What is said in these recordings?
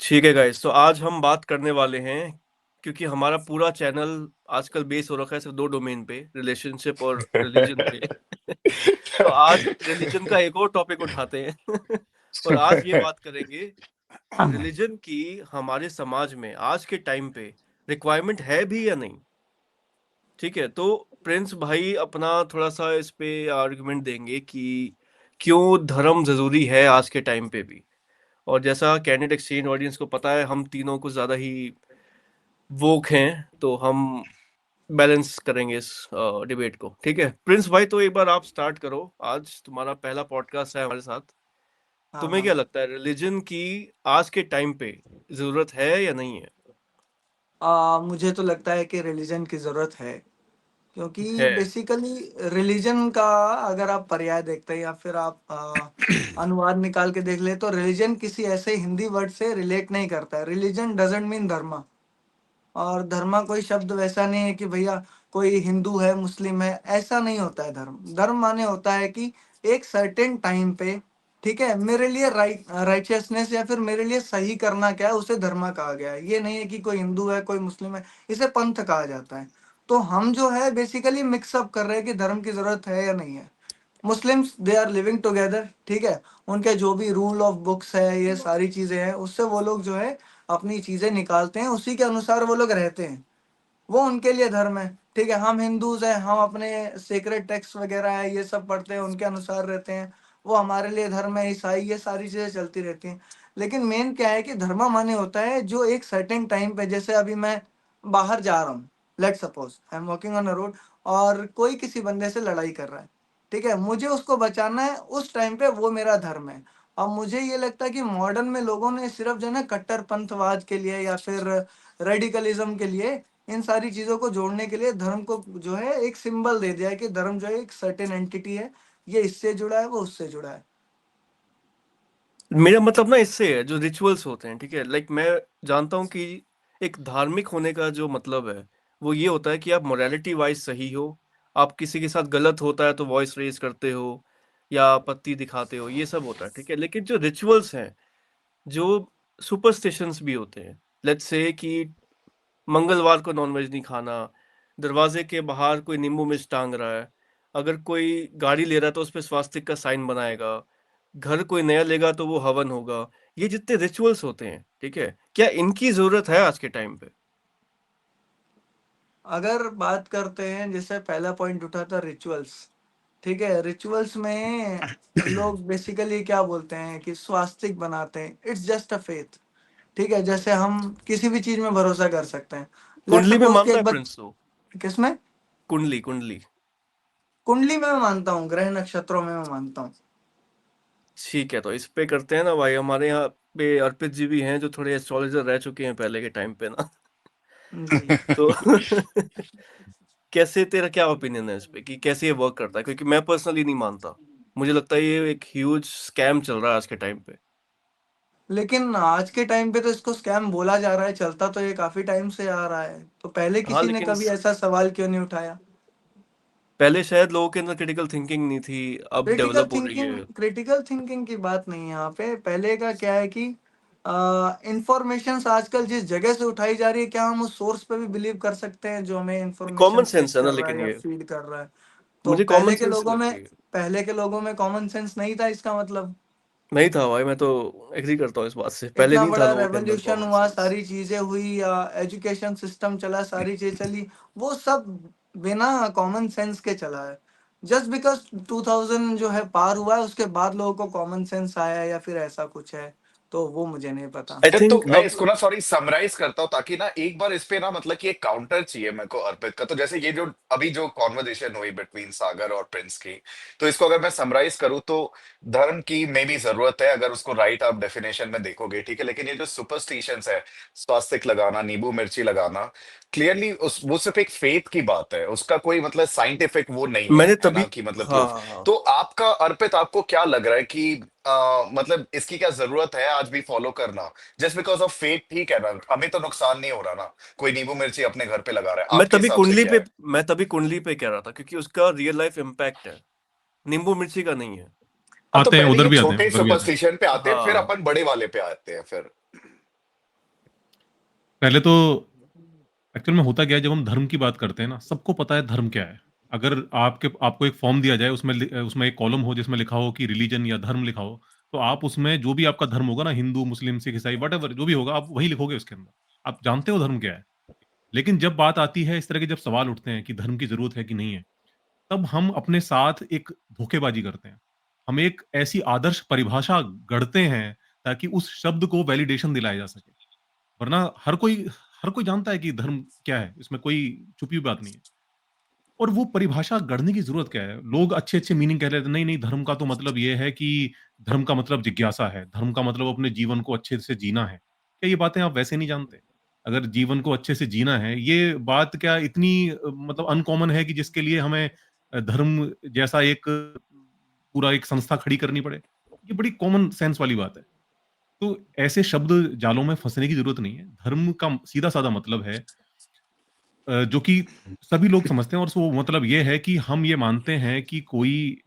ठीक है गाइस, तो आज हम बात करने वाले हैं क्योंकि हमारा पूरा चैनल आजकल बेस हो रखा है सिर्फ दो डोमेन पे, रिलेशनशिप और रिलीजन पे। तो आज रिलीजन का एक और टॉपिक उठाते हैं और आज ये बात करेंगे कि रिलीजन की हमारे समाज में आज के टाइम पे रिक्वायरमेंट है भी या नहीं। ठीक है, तो प्रिंस भाई अपना थोड़ा सा इस पे आर्गुमेंट देंगे कि क्यों धर्म जरूरी है आज के टाइम पे भी। और जैसा कैंडिडेट एक्सचेंज ऑडियंस को पता है, हम तीनों कुछ ज्यादा ही वोक हैं, तो हम बैलेंस करेंगे इस डिबेट को। ठीक है प्रिंस भाई, तो एक बार आप स्टार्ट करो। आज तुम्हारा पहला पॉडकास्ट है हमारे साथ। हाँ तुम्हें क्या हाँ। लगता है, रिलीजन की आज के टाइम पे जरूरत है या नहीं है? मुझे तो लगता है कि रिलीजन की ज़रूरत है, क्योंकि है। बेसिकली रिलीजन का अगर आप पर्याय देखते हैं या फिर आप अनुवाद निकाल के देख ले तो रिलीजन किसी ऐसे हिंदी वर्ड से रिलेट नहीं करता है। रिलीजन डजंट मीन धर्म। और धर्म कोई शब्द वैसा नहीं है कि भैया कोई हिंदू है मुस्लिम है, ऐसा नहीं होता है। धर्म धर्म माने होता है कि एक सर्टेन टाइम पे, ठीक है, मेरे लिए राइचियसनेस या फिर मेरे लिए सही करना क्या है, उसे धर्म कहा गया है। ये नहीं है कि कोई हिंदू है कोई मुस्लिम है, इसे पंथ कहा जाता है। तो हम जो है बेसिकली मिक्सअप कर रहे हैं कि धर्म की जरूरत है या नहीं है। Muslims they are living together, ठीक है, उनके जो भी रूल ऑफ बुक्स है, ये सारी चीजें हैं, उससे वो लोग जो है अपनी चीजें निकालते हैं, उसी के अनुसार वो लोग रहते हैं। वो उनके लिए धर्म है। ठीक है, हम हिंदूज हैं, हम अपने सेक्रेट टेक्स्ट वगैरह है ये सब पढ़ते हैं, उनके अनुसार रहते हैं, वो हमारे लिए धर्म है। ईसाई, ये सारी चीजें चलती रहती हैं। लेकिन मेन क्या है कि धर्म माने होता है जो एक सर्टेन टाइम पे, जैसे अभी मैं बाहर जा रहा हूँ, let suppose I am walking on a road और कोई किसी बंदे से लड़ाई कर रहा है, ठीक है, मुझे उसको बचाना है उस टाइम पे, वो मेरा धर्म है। अब मुझे ये लगता है कि मॉडर्न में लोगों ने सिर्फ जो है ना कट्टरपंथवाद के लिए या फिर रेडिकलिज्म के लिए, इन सारी चीजों को जोड़ने के लिए धर्म को जो है एक सिंबल दे दिया है कि धर्म जो है एक सर्टेन एंटिटी है, ये इससे जुड़ा है वो उससे जुड़ा है। मेरा मतलब ना इससे है जो रिचुअल्स होते हैं। ठीक है, लाइक मैं जानता हूँ कि एक धार्मिक होने का जो मतलब है वो ये होता है कि आप मोरालिटी वाइज सही हो। आप किसी के साथ गलत होता है तो वॉइस रेज करते हो या आपत्ति दिखाते हो, ये सब होता है। ठीक है, लेकिन जो रिचुअल्स हैं, जो सुपरस्टिशंस भी होते हैं, लेट्स से कि मंगलवार को नॉनवेज नहीं खाना, दरवाजे के बाहर कोई नींबू मिर्च टांग रहा है, अगर कोई गाड़ी ले रहा है तो उस पर स्वास्तिक का साइन बनाएगा, घर कोई नया लेगा तो वो हवन होगा, ये जितने रिचुअल्स होते हैं, ठीक है, क्या इनकी जरूरत है आज के टाइम पे? अगर बात करते हैं, जैसे पहला पॉइंट उठा था रिचुअल्स, ठीक है, रिचुअल्स में लोग बेसिकली क्या बोलते हैं कि स्वास्तिक बनाते हैं, इट्स जस्ट अ फेथ। ठीक है, जैसे हम किसी भी चीज में भरोसा कर सकते हैं। लेट कुंडली में सपोज कि मानता है एक प्रिंस तो? किसमें? कुंडली कुंडली। कुंडली में मैं मानता हूँ, ग्रह नक्षत्रों में मैं मानता हूँ। ठीक है, तो इस पे करते हैं ना भाई। हमारे यहाँ पे अर्पित जी भी हैं जो थोड़े एस्ट्रोलॉजर रह चुके हैं पहले के टाइम पे ना। जी। तो कैसे, तेरा क्या ओपिनियन है इस पे कि कैसे ये वर्क करता है? क्योंकि मैं पर्सनली नहीं मानता। मुझे लगता है ये एक ह्यूज स्कैम चल रहा है आज के टाइम पे। लेकिन आज के टाइम पे तो इसको स्कैम बोला जा रहा है, चलता तो ये काफी टाइम से आ रहा है, तो पहले हाँ, किसी ने लेकिन कभी ऐसा सवाल क्यों नहीं उठाया? पहले शायद लोगों के अंदर क्रिटिकल थिंकिंग नहीं थी, अब डेवलप हो रही है। क्रिटिकल थिंकिंग की बात नहीं है यहाँ पे। पहले का क्या है कि इंफॉर्मेशन आजकल जिस जगह से उठाई जा रही है, क्या हम उस सोर्स पे भी बिलीव कर सकते हैं जो हमें कॉमन इंफॉर्मेशन फेच सेंस है ना, कर रहा है लेकिन या ये फीड कर रहा है? तो मुझे कॉमन सेंस लगती है। पहले के लोगों में कॉमन सेंस नहीं था, इसका मतलब। नहीं था भाई, मैं तो एग्री करता हूँ इस बात से, पहले इतना नहीं था बड़ा लोगों के अंदर रेवोल्यूशन कॉमन हुआ, सेंस। सारी चीजें हुई, या एजुकेशन सिस्टम चला, सारी चीजें चली, वो सब बिना कॉमन सेंस के चला है। जस्ट बिकॉज 2000 जो है पार हुआ है, उसके बाद लोगों को कॉमन सेंस आया है या फिर ऐसा कुछ है, तो वो मुझे नहीं पता। आई अच्छा, तो थिंक मैं अब इसको ना सॉरी समराइज करता हूँ ताकि ना एक बार इस पे ना मतलब कि एक काउंटर चाहिए मेरे को अर्पित का। तो जैसे ये जो अभी जो कॉन्वर्जेशन हुई बिटवीन सागर और प्रिंस की, तो इसको अगर मैं समराइज करूँ तो धर्म की में भी जरूरत है अगर उसको राइट आप डेफिनेशन में देखोगे, ठीक है, लेकिन ये जो सुपरस्टिशंस है, स्वास्तिक लगाना, नींबू मिर्ची लगाना, क्लियरली उस वो सिर्फ एक फेथ की बात है, उसका कोई मतलब साइंटिफिक वो नहीं मैंने है ना तभी, कि मतलब हाँ प्रूफ। हाँ हाँ, तो आपका अर्पित, आपको क्या लग रहा है कि मतलब इसकी क्या जरूरत है आज भी फॉलो करना? जस्ट बिकॉज ऑफ फेथ, ठीक है ना, हमें तो नुकसान नहीं हो रहा ना, कोई नींबू मिर्ची अपने घर पे लगा रहा है, मैं आपके तभी हिसाब से कुंडली क्या पे है? मैं तभी कुंडली पे कह रहा था क्योंकि उसका रियल लाइफ इम्पैक्ट है, नींबू मिर्ची का नहीं है। हाँ, तो आते हैं, पहले उधर ये भी आते हैं, छोटे उधर भी आते हैं। सुपरस्टिशन पे आते हैं, फिर हाँ, अपन बड़े वाले पे आते हैं फिर। पहले तो एक्चुअल में होता क्या है, जब हम धर्म की बात करते हैं ना, सबको पता है धर्म क्या है। अगर आपको एक फॉर्म दिया जाए, उसमें एक कॉलम हो जिसमें लिखा हो कि रिलीजन या धर्म लिखा हो, तो आप उसमें जो भी आपका धर्म होगा ना, हिंदू, मुस्लिम, सिख, ईसाई, व्हाटएवर जो भी होगा, आप वही लिखोगे उसके अंदर। आप जानते हो धर्म क्या है। लेकिन जब बात आती है, इस तरह के जब सवाल उठते हैं कि धर्म की जरूरत है कि नहीं है, तब हम अपने साथ एक धोखेबाजी करते हैं। हम एक ऐसी आदर्श परिभाषा गढ़ते हैं ताकि उस शब्द को वैलिडेशन दिलाया जा सके। वरना हर कोई जानता है कि धर्म क्या है, इसमें कोई छुपी हुई बात नहीं है। और वो परिभाषा गढ़ने की जरूरत क्या है? लोग अच्छे-अच्छे मीनिंग कह रहे थे, नहीं, नहीं, धर्म का तो मतलब ये है कि धर्म का मतलब जिज्ञासा है, धर्म का मतलब अपने जीवन को अच्छे से जीना है। क्या ये बातें आप वैसे नहीं जानते? अगर जीवन को अच्छे से जीना है, ये बात क्या इतनी मतलब अनकॉमन है कि जिसके लिए हमें धर्म जैसा एक पूरा एक संस्था खड़ी करनी पड़े? ये बड़ी कॉमन सेंस वाली बात है। तो ऐसे शब्द जालों में फँसने की ज़रूरत नहीं है। धर्म का सीधा-साधा मतलब है जो कि सभी लोग समझते हैं, और वो मतलब ये है कि हम ये मानते हैं कि कोई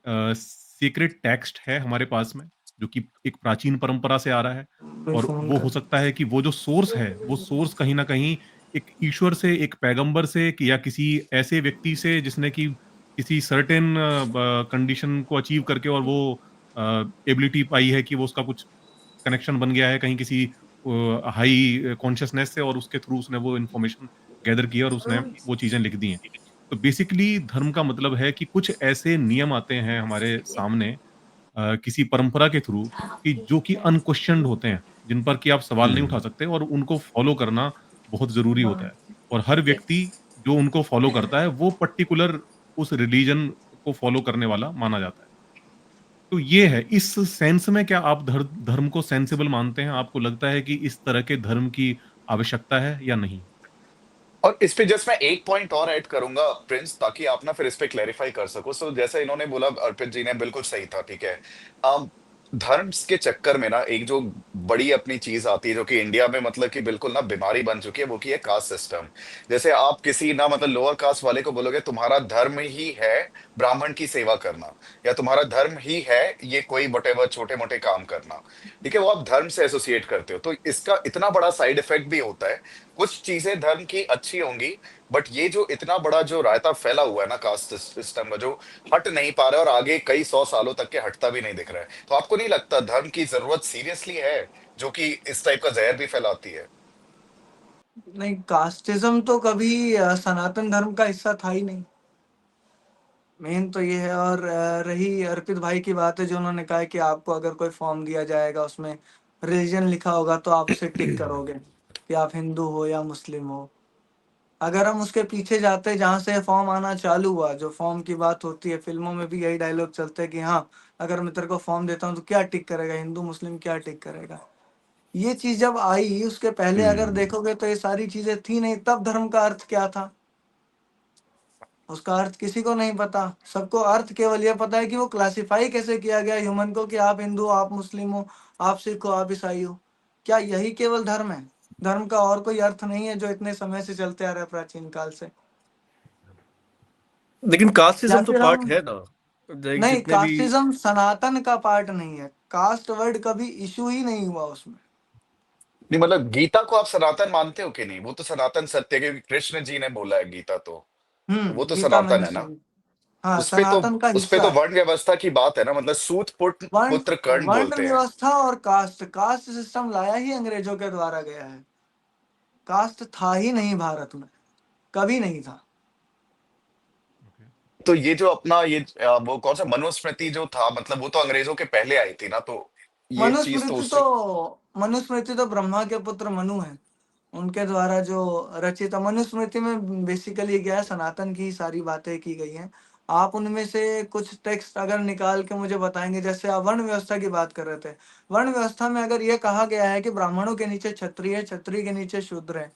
सीक्रेट टेक्स्ट है हमारे पास में, जो कि एक प्राचीन परंपरा से आ रहा है, कोई और फोन वो हो कर। सकता है कि वो जो सोर्स है, वो सोर्स कहीं न कहीं एक ईश्वर से, एक पैगंबर से कि या किसी ऐसे व्यक्ति से जिसने कि किसी सर्टेन कंडीशन को अचीव करके और वो एबिलिटी पाई है कि वो उसका कुछ कनेक्शन बन गया है कहीं किसी हाई कॉन्शियसनेस से, और उसके थ्रू उसने वो इन्फॉर्मेशन गैदर की है और उसने वो चीज़ें लिख दी हैं। तो बेसिकली धर्म का मतलब है कि कुछ ऐसे नियम आते हैं हमारे सामने किसी परंपरा के थ्रू, कि जो कि अनक्वेश्चन्ड होते हैं, जिन पर कि आप सवाल नहीं उठा सकते, और उनको फॉलो करना बहुत ज़रूरी होता है। और हर व्यक्ति जो उनको फॉलो करता है, वो पर्टिकुलर उस रिलीजन को फॉलो करने वाला माना जाता है। तो ये है, इस सेंस में क्या आप धर्म को सेंसिबल मानते हैं? आपको लगता है कि इस तरह के धर्म की आवश्यकता है या नहीं? और इस पे जस्ट मैं एक पॉइंट और ऐड करूंगा प्रिंस, ताकि आप ना फिर इस पे क्लैरिफाई कर सको। सो जैसे इन्होंने बोला, अर्पित जी ने, बिल्कुल सही था, ठीक है। धर्म के चक्कर में ना एक जो बड़ी अपनी चीज आती है, जो कि इंडिया में मतलब कि बिल्कुल ना बीमारी बन चुकी है, वो की है कास्ट सिस्टम। जैसे आप किसी ना मतलब लोअर कास्ट वाले को बोलोगे तुम्हारा धर्म ही है ब्राह्मण की सेवा करना, या तुम्हारा धर्म ही है ये कोई वटेवर छोटे मोटे काम करना, ठीक है, वो आप धर्म से एसोसिएट करते हो। तो इसका इतना बड़ा साइड इफेक्ट भी होता है। कुछ चीजें धर्म की अच्छी होंगी, बट ये जो इतना बड़ा जो रायता फैला हुआ है ना कास्ट सिस्टम का, जो हट नहीं पा रहा है और आगे कई सौ सालों तक के हटता भी नहीं दिख रहा है, तो आपको नहीं लगता धर्म की जरूरत सीरियसली है, जो कि इस टाइप का जहर भी फैलाती है? नहीं, कास्टिज्म तो कभी सनातन धर्म का हिस्सा था ही नहीं। मेन तो ये है। और रही अर्पित भाई की बात है जो उन्होंने कहा है कि आपको अगर कोई फॉर्म दिया जाएगा उसमें रिलीजन लिखा होगा तो आप उसे टिक करोगे कि आप हिंदू हो या मुस्लिम हो। अगर हम उसके पीछे जाते हैं जहाँ से फॉर्म आना चालू हुआ, जो फॉर्म की बात होती है, फिल्मों में भी यही डायलॉग चलते हैं कि हाँ, अगर मैं तेरे को फॉर्म देता हूँ तो क्या टिक करेगा, हिंदू मुस्लिम क्या टिक करेगा। ये चीज जब आई, उसके पहले अगर हम्म। देखोगे तो ये सारी चीजें थी नहीं। तब धर्म का अर्थ क्या था उसका अर्थ किसी को नहीं पता। सबको अर्थ केवल ये पता है कि वो क्लासिफाई कैसे किया गया ह्यूमन को, कि आप हिंदू हो, आप मुस्लिम हो, आप सिख हो, आप ईसाई हो। क्या यही केवल धर्म है? धर्म का और कोई अर्थ नहीं है जो इतने समय से चलते आ रहा है, प्राचीन काल से। लेकिन या कास्टिज्म तो फिर पार्ट हम, है ना, लाइक नहीं, जितने भी। कास्टिज्म सनातन का पार्ट नहीं है। कास्ट वर्ड कभी इशू ही नहीं हुआ उसमें। नहीं मतलब गीता को आप सनातन मानते हो कि नहीं? वो तो सनातन सत्य है, क्योंकि कृष्ण जी ने बोला है गीता, तो वो तो गीता सनातन मैंने है ना। सुनी। हाँ, सनातन का उस पे हिस्सा तो है। वर्ण व्यवस्था की बात है ना, मतलब सूत वर्ण पुत्र कर्ण वर्ण बोलते हैं। व्यवस्था और कास्ट कास्ट सिस्टम लाया ही अंग्रेजों के द्वारा गया है। कास्ट था ही नहीं भारत में, कभी नहीं था। तो ये जो अपना ये वो कौन सा मनुस्मृति जो था, मतलब वो तो अंग्रेजों के पहले आई थी ना, तो ये चीज तो मनुस्मृति तो उससे। मनुस्मृति तो ब्रह्मा के पुत्र मनु हैं, उनके द्वारा जो रचित है। मनुस्मृति में बेसिकली क्या है, सनातन की सारी बातें की गई हैं। आप उनमें से कुछ टेक्स्ट अगर निकाल के मुझे बताएंगे, जैसे आप वर्ण व्यवस्था की बात कर रहे थे। वर्ण व्यवस्था में अगर ये कहा गया है कि ब्राह्मणों के नीचे क्षत्रिय है, क्षत्रिय के नीचे शूद्र है,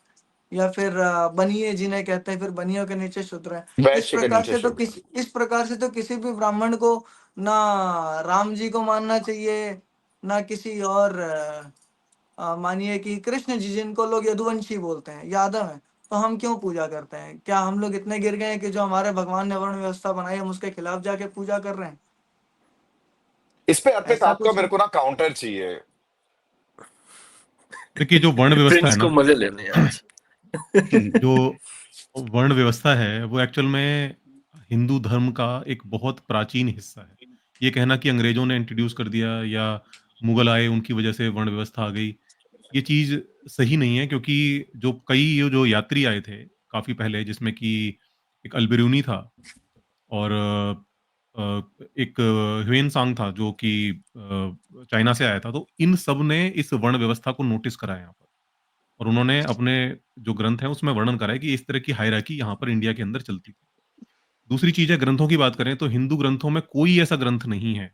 या फिर बनिए जिन्हें कहते हैं, फिर बनियों के नीचे शूद्र है। वैश्य के नीचे शूद्र। इस प्रकार से तो किसी भी ब्राह्मण को ना राम जी को मानना चाहिए, ना किसी और मानिए कि कृष्ण जी, जिनको लोग यदुवंशी बोलते हैं, यादव हैं, तो हम क्यों पूजा करते हैं? क्या हम लोग इतने गिर गए हैं कि जो हमारे भगवान ने वर्ण व्यवस्था बनाई हम उसके खिलाफ जाके पूजा कर रहे हैं? इस पे अर्पित ऐसा आपका कुछ मेरे नहीं। को ना काउंटर चाहिए। देखिए जो वर्ण व्यवस्था प्रिंस है को ना, मजे लेने हैं आज। जो वर्ण व्यवस्था है वो एक्चुअल में हिंदू धर्म का एक बहुत प्राचीन हिस्सा है। ये कहना कि अंग्रेजों ने इंट्रोड्यूस कर दिया या मुगल आए उनकी वजह से वर्ण व्यवस्था आ गई, ये चीज़ सही नहीं है, क्योंकि जो कई ये जो यात्री आए थे काफ़ी पहले, जिसमें कि एक अल-बिरूनी था और एक ह्वेन-सांग था जो कि चाइना से आया था। तो इन सब ने इस वर्ण व्यवस्था को नोटिस करा यहाँ पर, और उन्होंने अपने जो ग्रंथ हैं उसमें वर्णन करा है कि इस तरह की हायरार्की यहाँ पर इंडिया के अंदर चलती थी। दूसरी चीज़ है, ग्रंथों की बात करें तो हिंदू ग्रंथों में कोई ऐसा ग्रंथ नहीं है,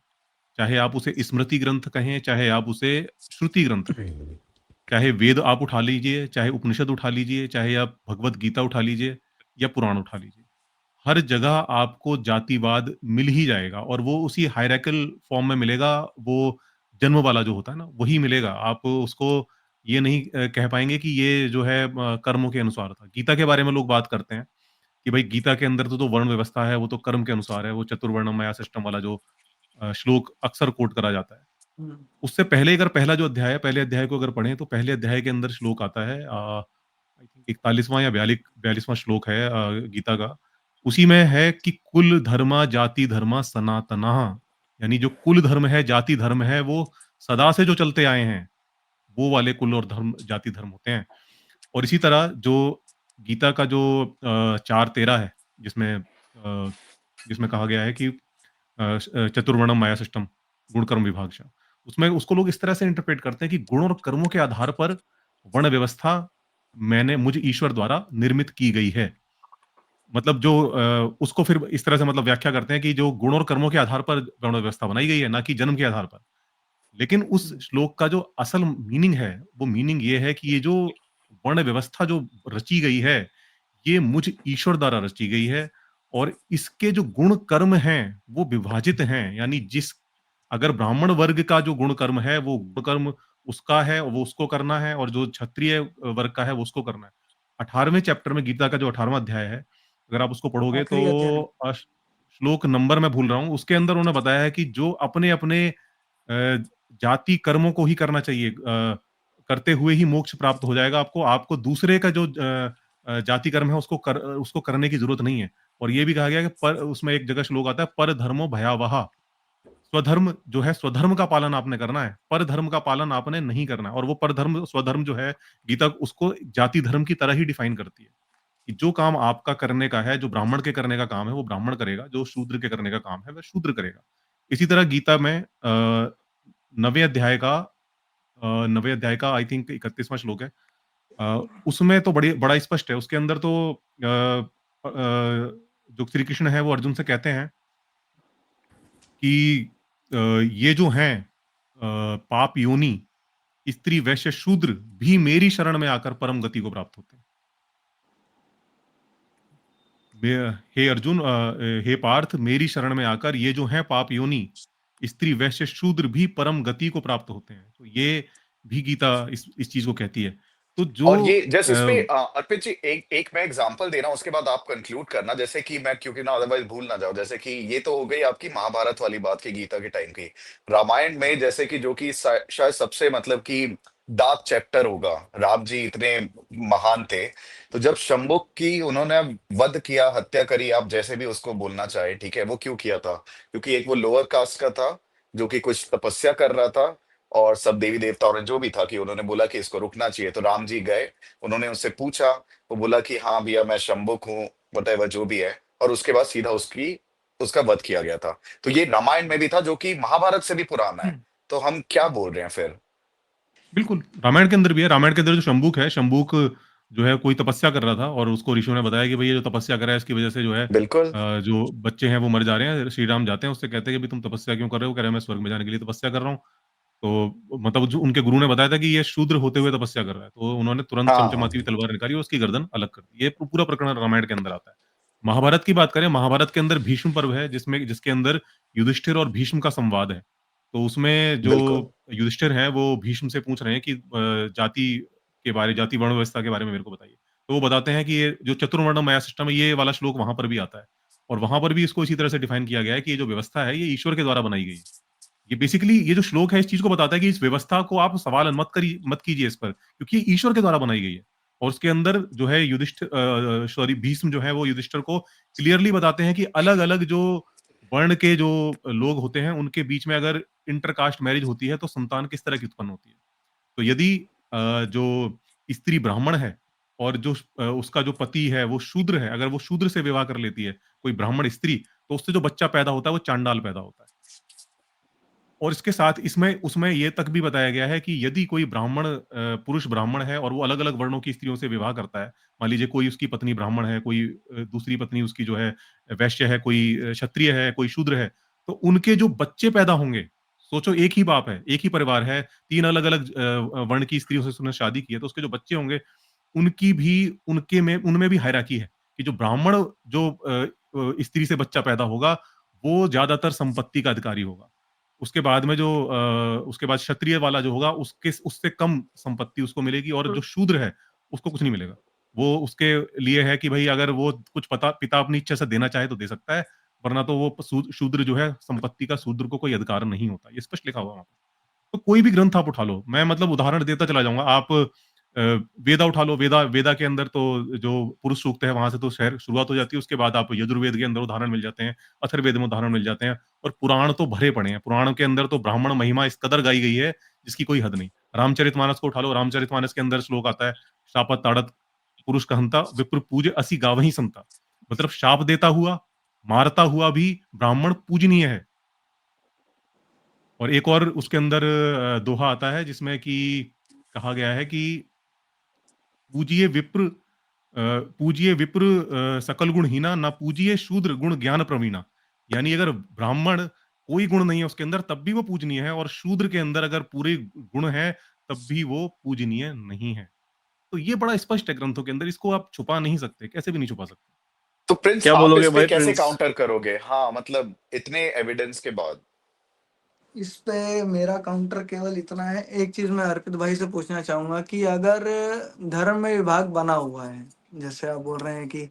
चाहे आप उसे स्मृति ग्रंथ कहें, चाहे आप उसे श्रुति ग्रंथ कहें। चाहे वेद आप उठा लीजिए, चाहे उपनिषद उठा लीजिए, चाहे आप भगवत गीता उठा लीजिए या पुराण उठा लीजिए। हर जगह आपको जातिवाद मिल ही जाएगा, और वो उसी हायरार्किकल फॉर्म में मिलेगा, वो जन्म वाला जो होता है ना, वही मिलेगा। आप उसको ये नहीं कह पाएँगे कि ये जो है कर्मों के अनुसार था। गीता के बारे में लोग बात करते हैं कि भाई गीता के अंदर तो वर्ण व्यवस्था है, वो तो कर्म के अनुसार है, वो चतुर्वर्ण्यम मया सिस्टम वाला जो श्लोक अक्सर कोट करा जाता है। हम्म, उससे पहले अगर पहला जो अध्याय है, पहले अध्याय को अगर पढ़ें तो पहले अध्याय के अंदर श्लोक आता है, आई थिंक 41वां या 42वां श्लोक है गीता का। उसी में है कि कुल धर्मा जाति धर्मा सनातनः, यानी जो कुल धर्म है, जाति धर्म है, वो सदा से जो चलते आए हैं, वो वाले कुल और धर्म जाति धर्म होते हैं। और इसी तरह जो गीता का जो 4:13 है, जिसमें जिसमें कहा गया है कि चतुर्वर्णम माया सिस्टम गुण कर्म विभागशः, उसमें उसको लोग इस तरह से इंटरप्रेट करते हैं कि गुण और कर्मों के आधार पर वर्ण व्यवस्था मुझ ईश्वर द्वारा निर्मित की गई है। मतलब जो उसको फिर इस तरह से मतलब व्याख्या करते हैं कि जो गुण और कर्मों के आधार पर वर्ण व्यवस्था बनाई गई है, ना कि जन्म के आधार पर। लेकिन उस श्लोक का जो असल मीनिंग है, वो मीनिंग ये है कि ये जो वर्ण व्यवस्था जो रची गई है, ये मुझ ईश्वर द्वारा रची गई है, और इसके जो गुण कर्म हैं, वो विभाजित हैं। यानी अगर ब्राह्मण वर्ग का जो गुण कर्म है, वो गुण कर्म उसका है, वो उसको करना है, और जो क्षत्रिय वर्ग का है, वो उसको करना है। 18वें चैप्टर में गीता का जो 18वां अध्याय है, अगर आप उसको पढ़ोगे तो आखिरी अध्याय। श्लोक नंबर मैं भूल रहा हूँ, उसके अंदर उन्होंने बताया है कि जो अपने-अपने जाति कर्मों को ही करना चाहिए, करते हुए ही मोक्ष प्राप्त हो जाएगा आपको। आपको दूसरे का जो जाति कर्म है उसको करने की ज़रूरत नहीं है। और ये भी कहा गया है कि उसमें एक जगह श्लोक आता है, परधर्मो भयावह। स्वधर्म जो है, स्वधर्म का पालन आपने करना है, परधर्म का पालन आपने नहीं करना है। और वो परधर्म, स्वधर्म जो है, गीता उसको जाति धर्म की तरह ही डिफाइन करती है, कि जो काम आपका करने का है, जो ब्राह्मण के करने का काम है, वो ब्राह्मण करेगा, जो शूद्र के करने का काम है, वह शूद्र करेगा। इसी तरह गीता में 9वें अध्याय का आई थिंक 31वां श्लोक है। उसमें तो बड़ा स्पष्ट है। उसके अंदर तो जो श्री कृष्ण है वो अर्जुन से कहते हैं कि ये जो हैं पाप योनि, स्त्री वैश्य शूद्र भी मेरी शरण में आकर परम गति को प्राप्त होते हैं। हे अर्जुन, हे पार्थ, मेरी शरण में आकर ये जो हैं पाप योनि, स्त्री वैश्य शूद्र भी परम गति को प्राप्त होते हैं। तो ये भी गीता इस चीज को कहती है। तो जो और ये जैसे अ, इसमें अर्पित जी एक मैं एग्जांपल दे रहा हूँ, उसके बाद आप कंक्लूड करना, जैसे कि मैं क्योंकि ना अदरवाइज भूल ना जाओ, जैसे कि ये तो हो गई आपकी महाभारत वाली बात की गीता के टाइम की। रामायण में जैसे कि जो कि शायद सबसे मतलब कि डार्क चैप्टर होगा, राम जी इतने महान थे, तो जब शंभुक की उन्होंने वध किया, हत्या करी, आप जैसे भी उसको बोलना चाहे, ठीक है, वो क्यों किया था? क्योंकि एक वो लोअर कास्ट का था जो कि कुछ तपस्या कर रहा था, और सब देवी देवताओं ने जो भी था कि उन्होंने बोला कि इसको रुकना चाहिए, तो राम जी गए, उन्होंने उससे पूछा, वो बोला कि हाँ भैया मैं शंभुक हूँ, वटेवर जो भी है, और उसके बाद सीधा उसका वध किया गया था। तो ये रामायण में भी था जो कि महाभारत से भी पुराना है। तो हम क्या बोल रहे हैं फिर? बिल्कुल रामायण के अंदर भी है। रामायण के अंदर जो शंभुक है, शंभुक जो है कोई तपस्या कर रहा था, और उसको ऋषियों ने बताया कि भाई ये जो तपस्या कर रहा है इसकी वजह से जो है बिल्कुल। जो बच्चे हैं वो मर जा रहे हैं। श्री राम जाते हैं, उससे कहते हैं कि भाई तुम तपस्या क्यों कर रहे हो? कह रहे हैं मैं स्वर्ग में जाने के लिए तपस्या कर रहा हूँ। तो मतलब जो उनके गुरु ने बताया था कि ये शूद्र होते हुए तपस्या कर रहा है, तो उन्होंने तुरंत हाँ। चमचमाती हुई तलवार निकाली और उसकी गर्दन अलग कर दी। ये पूरा प्रकरण रामायण के अंदर आता है। महाभारत की बात करें, महाभारत के अंदर भीष्म पर्व है, जिसके अंदर युधिष्ठिर और भीष्म का संवाद है। तो उसमें जो बिल्कुल। युधिष्ठिर हैं वो भीष्म से पूछ रहे हैं कि जाति वर्ण व्यवस्था के बारे में मेरे को बताइए। तो वो बताते हैं कि ये जो चतुर्वर्ण माया सिस्टम है, ये वाला श्लोक वहां पर भी आता है, और वहां पर भी इसको इसी तरह से डिफाइन किया गया है कि ये जो व्यवस्था है ये ईश्वर के द्वारा बनाई गई है। ये बेसिकली ये जो श्लोक है इस चीज को बताता है कि इस व्यवस्था को आप सवाल मत कीजिए इस पर, क्योंकि ये ईश्वर के द्वारा बनाई गई है। और उसके अंदर जो है युधिष्ठिर सॉरी भीष्म जो है वो युधिष्ठिर को क्लियरली बताते हैं कि अलग अलग जो वर्ण के जो लोग होते हैं उनके बीच में अगर इंटरकास्ट मैरिज होती है तो संतान किस तरह की उत्पन्न होती है। तो यदि जो स्त्री ब्राह्मण है और जो उसका जो पति है वो शूद्र है, अगर वो शूद्र से विवाह कर लेती है कोई ब्राह्मण स्त्री, तो उससे जो बच्चा पैदा होता है वो चांडाल पैदा होता है। और इसके साथ इसमें उसमें ये तक भी बताया गया है कि यदि कोई ब्राह्मण पुरुष ब्राह्मण है और वो अलग अलग वर्णों की स्त्रियों से विवाह करता है, मान लीजिए कोई उसकी पत्नी ब्राह्मण है, कोई दूसरी पत्नी उसकी जो है वैश्य है, कोई क्षत्रिय है, कोई शूद्र है, तो उनके जो बच्चे पैदा होंगे, सोचो एक ही बाप है, एक ही परिवार है, तीन अलग अलग वर्ण की स्त्रियों से उसने शादी की है, तो उसके जो बच्चे होंगे उनकी भी उनमें भी हायरार्की है कि जो ब्राह्मण जो स्त्री से बच्चा पैदा होगा वो ज्यादातर संपत्ति का अधिकारी होगा। उसके बाद में जो उसके बाद क्षत्रिय वाला जो होगा उसके उससे कम संपत्ति उसको मिलेगी, और जो शूद्र है उसको कुछ नहीं मिलेगा। वो उसके लिए है कि भाई अगर वो कुछ पिता अपनी इच्छा से देना चाहे तो दे सकता है, वरना तो वो शूद्र जो है संपत्ति का शूद्र को कोई अधिकार नहीं होता। ये स्पष्ट लिखा हुआ है वहां पर। तो कोई भी ग्रंथ आप उठा लो, मैं मतलब उदाहरण देता चला जाऊंगा। आप वेदा उठा लो, वेदा के अंदर तो जो पुरुष सूक्त है वहां से तो शहर शुरुआत हो जाती है। उसके बाद आप यजुर्वेद के अंदर उदाहरण मिल जाते हैं, अथर्ववेद में उदाहरण मिल जाते हैं, और पुराण तो भरे पड़े हैं। पुराण के अंदर तो ब्राह्मण महिमा इस कदर गाई गई है जिसकी कोई हद नहीं। रामचरितमानस को उठा लो, रामचरितमानस के अंदर श्लोक आता है, शापत ताड़त पुरुष कहंता विप्र पूजे असी गावही संता। मतलब शाप देता हुआ मारता हुआ भी ब्राह्मण पूजनीय है। और एक और उसके अंदर दोहा आता है जिसमें कि कहा गया है कि पूजिए विप्र सकल गुण हीना, ना पूजिए शूद्र गुण ज्ञान प्रवीणा। यानी अगर ब्राह्मण कोई गुण नहीं है उसके अंदर तब भी वो पूजनीय है, और शूद्र के अंदर अगर पूरे गुण है तब भी वो पूजनीय नहीं है। तो ये बड़ा स्पष्ट है ग्रंथों के अंदर, इसको आप छुपा नहीं सकते, कैसे भी नहीं छुपा सकते। तो प्रिंस क्या आप बोलोगे इस पे भाई कैसे प्रिंस? काउंटर करोगे? हाँ, मतलब इतने एविडेंस के बाद। इस पे मेरा काउंटर केवल इतना है। एक चीज मैं अर्पित भाई से पूछना चाहूंगा कि अगर धर्म में विभाग बना हुआ है, जैसे आप बोल रहे हैं कि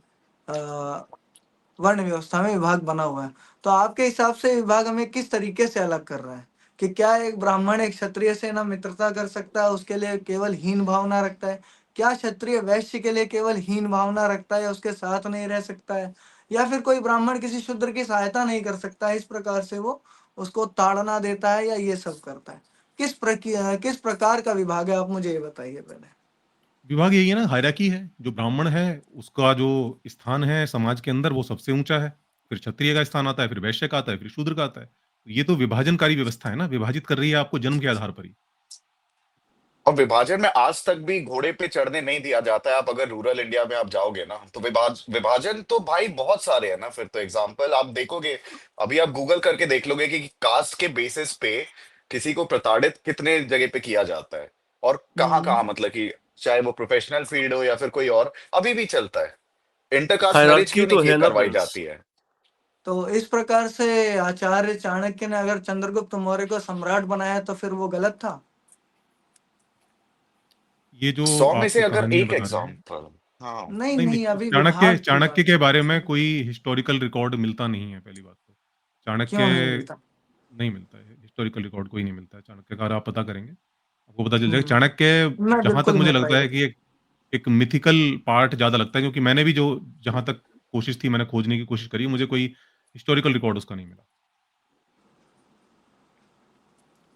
वर्ण व्यवस्था में विभाग बना हुआ है, तो आपके हिसाब से विभाग हमें किस तरीके से अलग कर रहा है? कि क्या एक ब्राह्मण एक क्षत्रिय से ना मित्रता कर सकता है, उसके लिए केवल हीन भावना रखता है? क्या क्षत्रिय वैश्य के लिए केवल हीन भावना रखता है या उसके साथ नहीं रह सकता है? या फिर कोई ब्राह्मण किसी शूद्र की सहायता नहीं कर सकता है, इस प्रकार से वो उसको ताड़ना देता है या ये सब करता है? किस प्रकार का विभाग है, आप मुझे ये बताइए पहले। विभाग यही है ना, हायरार्की है। जो ब्राह्मण है उसका जो स्थान है समाज के अंदर वो सबसे ऊंचा है, फिर क्षत्रिय का स्थान आता है, फिर वैश्य का आता है, फिर शूद्र का आता है। ये तो विभाजनकारी व्यवस्था है ना, विभाजित कर रही है आपको जन्म के आधार पर ही। और विभाजन में आज तक भी घोड़े पे चढ़ने नहीं दिया जाता है। आप अगर रूरल इंडिया में आप जाओगे ना, तो विभाजन तो भाई बहुत सारे हैं ना। फिर तो एग्जाम्पल आप देखोगे, अभी आप गूगल करके देख लोगे कि कास्ट के बेसिस पे किसी को प्रताड़ित कितने जगह पे किया जाता है, और कहाँ हम्म। कहाँ, मतलब कि चाहे वो प्रोफेशनल फील्ड हो या फिर कोई और, अभी भी चलता है। इंटरकास्ट मैरिज हायरार्की क्यों नहीं तो है ना करवाई प्रिंस। जाती है? तो इस प्रकार से आचार्य चाणक्य ने अगर चंद्रगुप्त मौर्य को सम्राट बनाया तो फिर वो गलत था? ये जो 100 में आप से अगर कहानियां एक बता रहे हैं, एग्जाम्पल। हाँ। नहीं नहीं नहीं, नहीं, अभी चाणक्य विभाग की चाणक्य बात के है। बारे में कोई हिस्टोरिकल रिकॉर्ड मिलता नहीं है, पहली बात तो। चाणक्य क्यों नहीं मिलता? नहीं मिलता है, हिस्टोरिकल रिकॉर्ड कोई नहीं मिलता है चाणक्य का। अगर आप पता करेंगे आपको पता चल जाएगा। हम्म। चाणक्य, मैं जहां तक बिल्कुल मुझे नहीं लगता ट्राई है कि एक मिथिकल पार्ट ज्यादा लगता है, क्योंकि मैंने भी जो जहां तक कोशिश थी मैंने खोजने की कोशिश करी, मुझे कोई हिस्टोरिकल रिकॉर्ड उसका नहीं मिला।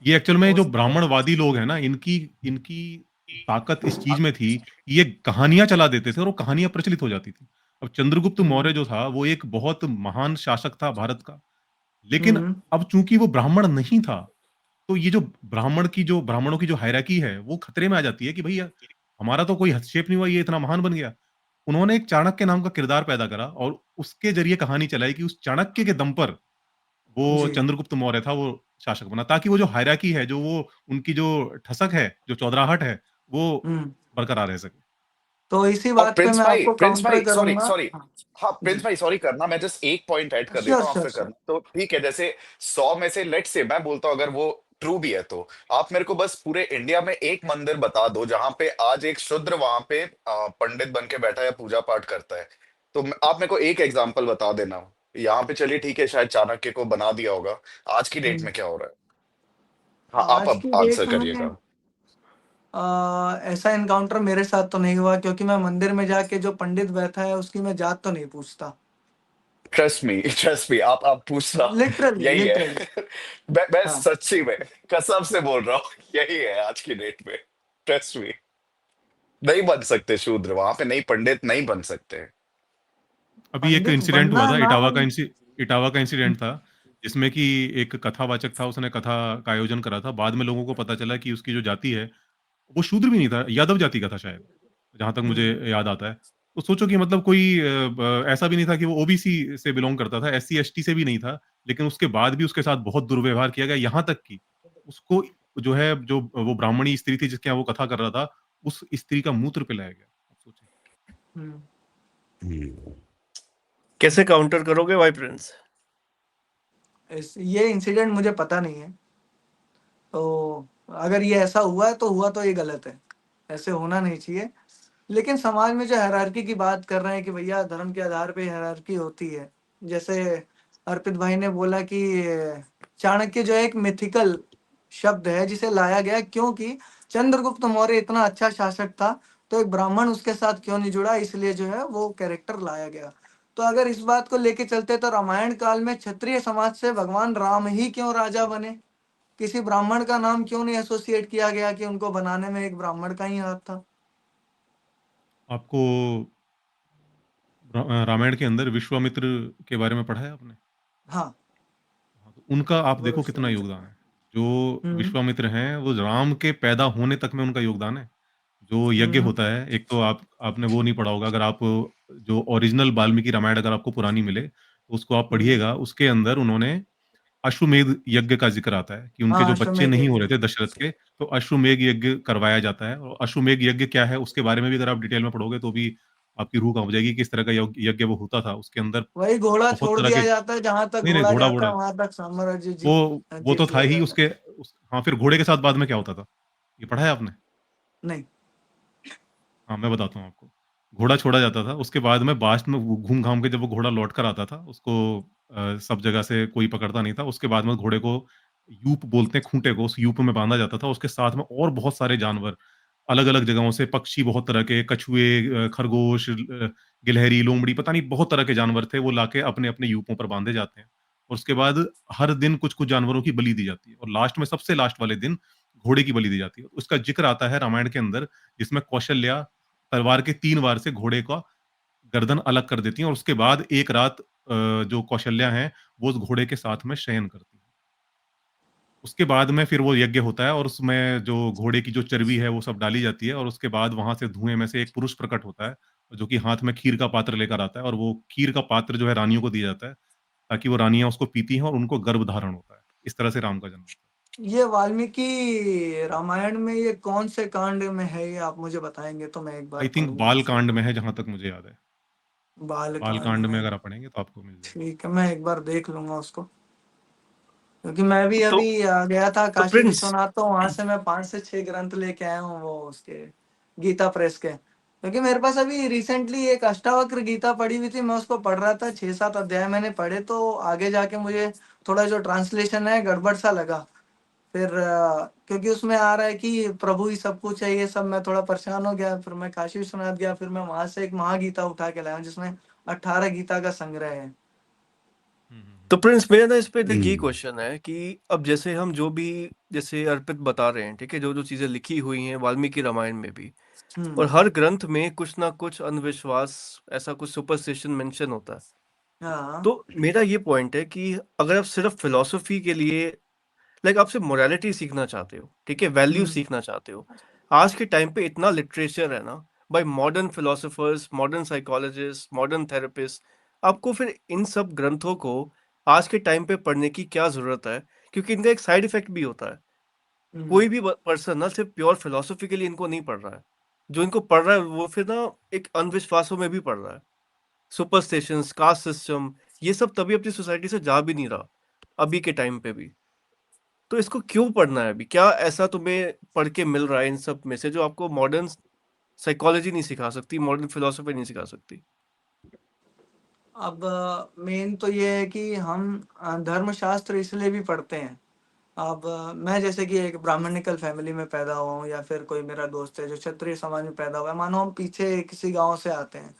ये एक्चुअल में हो जो सकता है। ब्राह्मणवादी लोग हैं ना, इनकी इनकी ताकत इस चीज में थी कि ये कहानियां चला देते थे और वो कहानियां प्रचलित हो जाती थी। अब चंद्रगुप्त मौर्य हम्म। जो था वो एक बहुत महान शासक था भारत का, लेकिन हम्म। अब चूंकि वो ब्राह्मण नहीं था, तो ये जो ब्राह्मणों की जो हायरार्की है वो खतरे में आ जाती है कि भैया हमारा तो कोई हस्तक्षेप नहीं हुआ, ये इतना महान बन गया। उन्होंने एक चाणक्य नाम का किरदार पैदा करा और उसके जरिए कहानी चलाई कि उस चाणक्य के दम पर वो जी। चंद्रगुप्त मौर्य था वो शासक बना, ताकि वो जो हायरार्की है, जो वो उनकी जो ठसक है, जो चौधराहट है, वो हम्म। बरकरार रह सके। तो इसी और बात पे मैं आपको प्रिंस काउंटर भाई सॉरी करूंगा। सॉरी, हाँ। हाँ प्रिंस जी। भाई सॉरी करना, मैं जस्ट एक पॉइंट ऐड कर श्योर देता हूँ, आप श्योर फिर श्योर। करना तो ठीक है। जैसे 100 में से लेट से मैं बोलता हूँ, अगर वो ट्रू भी है तो आप मेरे को बस पूरे इंडिया में एक मंदिर बता दो जहां पे आज एक शूद्र वहां पे पंडित बन के बैठा है या पूजा पाठ करता है। तो आप मेरे को एक एग्जाम्पल बता देना। यहाँ पे चलिए ठीक है, शायद चाणक्य को बना दिया होगा, आज की डेट हम्म। में क्या हो रहा है? हाँ, आप आज अब की आंसर डेट में करिएगा। ऐसा एनकाउंटर मेरे साथ तो नहीं हुआ, क्योंकि मैं मंदिर में जाके जो पंडित बैठा है उसकी मैं जात तो नहीं पूछता। ट्रस्ट मी, आप पूछना। लिटरली यही लिटरली। है। मैं हाँ, सच्ची में कसम से बोल रहा हूँ, यही है आज की डेट में। ट्रस्ट मी, नहीं बन सकते शूद्र वहां पे, नहीं, पंडित नहीं बन सकते। अभी एक पंडित इंसिडेंट हुआ बनना था, ना। इटावा का इंसिडेंट था, जिसमें कि एक कथावाचक था, उसने कथा का आयोजन करा था। बाद में लोगों को पता चला कि उसकी जो जाति है, वो शूद्र भी नहीं था, यादव जाति का था शायद, जहाँ तक मुझे हम्म, याद आता है। तो सोचो कि मतलब कोई ऐसा भी नहीं था कि वो ओबीसी से बिलॉन्ग करता था, एससी एसटी से भी नहीं था, लेकिन उसके बाद भी उसके साथ बहुत दुर्व्यवहार किया गया, यहाँ तक कि उसको जो है, जो वो ब्राह्मणी स्त्री थी जिसके यहाँ वो कथा कर रहा था, उस स्त्री का मूत्र पिलाया गया। आप सोचिए। हम्म। कैसे काउंटर करोगे भाई प्रिंस? ये इंसिडेंट मुझे पता नहीं है, तो अगर ये ऐसा हुआ है तो ये गलत है, ऐसे होना नहीं चाहिए। लेकिन समाज में जो हायरार्की की बात कर रहे हैं कि भैया धर्म के आधार पे हायरार्की होती है, जैसे अर्पित भाई ने बोला कि चाणक्य जो है एक मिथिकल शब्द है जिसे लाया गया, क्योंकि चंद्रगुप्त मौर्य इतना अच्छा शासक था, तो एक ब्राह्मण उसके साथ क्यों नहीं जुड़ा, इसलिए जो है वो कैरेक्टर लाया गया। तो अगर इस बात को लेके चलते तो रामायण काल में क्षत्रिय समाज से भगवान राम ही क्यों राजा बने, किसी ब्राह्मण का नाम क्यों नहीं एसोसिएट किया गया कि उनको बनाने में एक ब्राह्मण का ही हाथ था। आपको रामायण के अंदर विश्वामित्र के बारे में पढ़ा है आपने? हाँ। हाँ, तो उनका आप देखो कितना विश्वामित्र। योगदान है। जो हम्म। विश्वामित्र हैं, वो राम के पैदा होने तक में उनका योगदान है। जो यज्ञ हम्म। होता है, एक तो आपने वो नहीं पढ़ा होगा, अगर आप जो ओरिजिनल वाल्मीकि रामायण अगर आपको पुरानी मिले, तो उसको आप हम्म। पढ़िएगा। उसके अंदर उन्होंने अश्वमेध यज्ञ का ज़िक्र आता है कि उनके हाँ, जो बच्चे अश्वमेध नहीं हो यज्ञ। रहे थे दशरथ के, तो अश्वमेध यज्ञ करवाया जाता है। और अश्वमेध यज्ञ क्या है, उसके बारे में भी अगर आप डिटेल में पढ़ोगे, तो भी आपकी रूह काँप जाएगी, किस तरह का यज्ञ वो होता था। उसके अंदर वही घोड़ा बहुत छोड़ तरह दिया के, जाता है, जहां तक नहीं, नहीं, घोड़ा जाता घोड़ा-वोड़ा, है वहां तक साम्राज्य वो वो जीत तो था लिया ही जाता है। उसके हाँ, फिर घोड़े के साथ बाद में क्या होता था? ये पढ़ा है आपने? नहीं। हाँ, मैं बताता हूँ आपको। घोड़ा छोड़ा जाता था, उसके बाद में लास्ट में वो घूम-घाम के जब वो घोड़ा लौट कर आता था, उसको सब जगह से कोई पकड़ता नहीं था। उसके बाद में घोड़े को यूप बोलते हैं, खूंटे को, उस यूप में बाँधा जाता था। उसके साथ में और बहुत सारे जानवर, अलग-अलग जगहों से पक्षी, बहुत तरह के कछुए, खरगोश, गिलहरी, लोमड़ी, पता नहीं बहुत तरह के जानवर थे, वो लाके अपने-अपने यूपों पर बाँधे जाते हैं। और उसके बाद हर दिन कुछ-कुछ जानवरों की बलि दी जाती है और लास्ट में, सबसे लास्ट वाले दिन घोड़े की बलि दी जाती है। उसका ज़िक्र आता है रामायण के अंदर, जिसमें कौशल्या तलवार के 3 वार से घोड़े का गर्दन अलग कर देती हैं और उसके बाद एक रात जो कौशल्या हैं, वो उस घोड़े के साथ में शयन करती हैं। उसके बाद में फिर वो यज्ञ होता है और उसमें जो घोड़े की जो चर्बी है, वो सब डाली जाती है और उसके बाद वहाँ से धुएँ में से एक पुरुष प्रकट होता है, जो कि हाथ में खीर का पात्र लेकर आता है और वो खीर का पात्र जो है रानियों को दिया जाता है, ताकि वो रानियाँ उसको पीती हैं और उनको गर्भ धारण होता है। इस तरह से राम का जन्म होता है। ये वाल्मीकि रामायण में ये कौन से कांड में है, ये आप मुझे बताएंगे तो मैं एक आई बार थिंक पढ़ूंगा बाल उसको। कांड में है, जहाँ तक मुझे याद है। बाल बाल कांड कांड में में। अगर आप पढ़ेंगे तो आपको मिल जाएगा। ठीक है, मैं एक बार देख लूंगा उसको, क्योंकि मैं भी तो अभी गया था तो काशी प्रिंस, विश्वनाथ, तो वहां से मैं 5 से 6 ग्रंथ लेके आया हूँ, वो उसके गीता प्रेस के, क्योंकि मेरे पास अभी रिसेंटली एक अष्टावक्र गीता पढ़ी हुई थी, मैं उसको पढ़ रहा था, 6-7 अध्याय मैंने पढ़े, तो आगे जाके मुझे थोड़ा जो ट्रांसलेशन है गड़बड़ सा लगा। फिर क्योंकि उसमें आ रहा है कि प्रभु ही सब कुछ है, ये सब मैं थोड़ा परेशान हो गया, फिर मैं काशी विश्वनाथ गया, फिर मैं वहां से एक महागीता उठा के लाया हूँ जिसमें 18 गीता का संग्रह है। हुँ, हुँ, हुँ। तो प्रिंस मेरा ना इस पे देख ये हम्म, क्वेश्चन है कि अब जैसे हम जो भी, जैसे अर्पित बता रहे हैं, ठीक है, जो जो चीजें लिखी हुई हैं वाल्मीकि रामायण में भी, और हम्म। हर ग्रंथ में कुछ ना कुछ अंधविश्वास, ऐसा कुछ सुपरस्टिशन मेंशन होता है। हाँ। तो मेरा ये पॉइंट है कि अगर आप सिर्फ फिलॉसफी के लिए, लाइक आप सिर्फ मोरालिटी सीखना चाहते हो, ठीक है, वैल्यू हम्म। सीखना चाहते हो, आज के टाइम पे इतना लिटरेचर है ना, by modern philosophers, modern psychologist, modern therapist, आपको फिर इन सब ग्रंथों को आज के टाइम पे पढ़ने की क्या जरूरत है? क्योंकि इनका एक साइड इफेक्ट भी होता है। हम्म। कोई भी पर्सन ना सिर्फ प्योर फिलोसफी के लिए इनको नहीं पढ़ रहा है, जो इनको पढ़ रहा है वो फिर ना एक अंधविश्वासों में भी पढ़ रहा है, सुपरस्टिशंस, कास्ट सिस्टम, ये सब तभी अपनी सोसाइटी से जा भी नहीं रहा अभी के टाइम पे भी। तो इसको क्यों पढ़ना है अभी? क्या ऐसा तुम्हें पढ़ के मिल रहा है इन सब में से जो आपको मॉडर्न साइकोलॉजी नहीं सिखा सकती, मॉडर्न फिलोसफी नहीं सिखा सकती? अब मेन तो ये है कि हम धर्मशास्त्र इसलिए भी पढ़ते हैं अब मैं जैसे कि एक ब्राह्मणिकल फैमिली में पैदा हुआ हूँ, या फिर कोई मेरा दोस्त है जो क्षत्रिय समाज में पैदा हुआ है, मानो हम पीछे किसी गांव से आते हैं,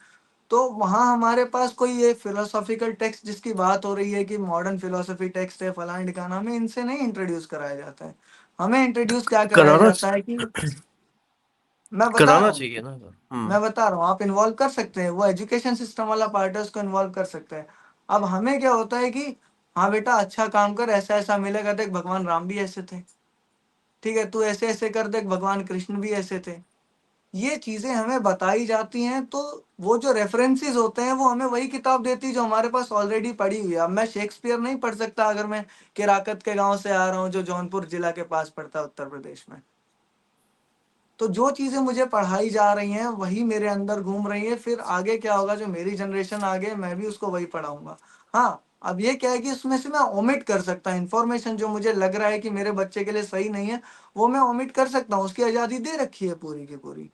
तो वहाँ हमारे पास कोई ये फिलोसॉफिकल टेक्स्ट जिसकी बात हो रही है कि मॉडर्न फिलोसफी टेक्स्ट है फलाना ढिकाना, हमें इनसे नहीं इंट्रोड्यूस कराया जाता है। हमें इंट्रोड्यूस क्या कराया कराना जाता है कि मैं बता रहा कराना हूँ, चाहिए ना सर। मैं बता रहा हूँ, आप इन्वॉल्व कर सकते हैं, वो एजुकेशन सिस्टम वाला पार्ट है, उसको इन्वॉल्व कर सकते हैं। अब हमें क्या होता है कि हाँ बेटा अच्छा काम कर, ऐसा ऐसा मिलेगा, देख भगवान राम भी ऐसे थे, ठीक है, तू ऐसे ऐसे कर, देख भगवान कृष्ण भी ऐसे थे। ये चीजें हमें बताई जाती हैं, तो वो जो रेफरेंसेस होते हैं वो हमें वही किताब देती है जो हमारे पास ऑलरेडी पढ़ी हुई है। अब मैं शेक्सपियर नहीं पढ़ सकता अगर मैं केराकत के गांव से आ रहा हूँ जो जौनपुर जिला के पास पड़ता है उत्तर प्रदेश में। तो जो चीजें मुझे पढ़ाई जा रही हैं वही मेरे अंदर घूम रही है, फिर आगे क्या होगा, जो मेरी जनरेशन आगे मैं भी उसको वही पढ़ाऊंगा। हाँ, अब ये क्या है कि उसमें से मैं ओमिट कर सकता हूँ इन्फॉर्मेशन जो मुझे लग रहा है कि मेरे बच्चे के लिए सही नहीं है, वो मैं ओमिट कर सकता हूँ, उसकी आजादी दे रखी है पूरी की पूरी।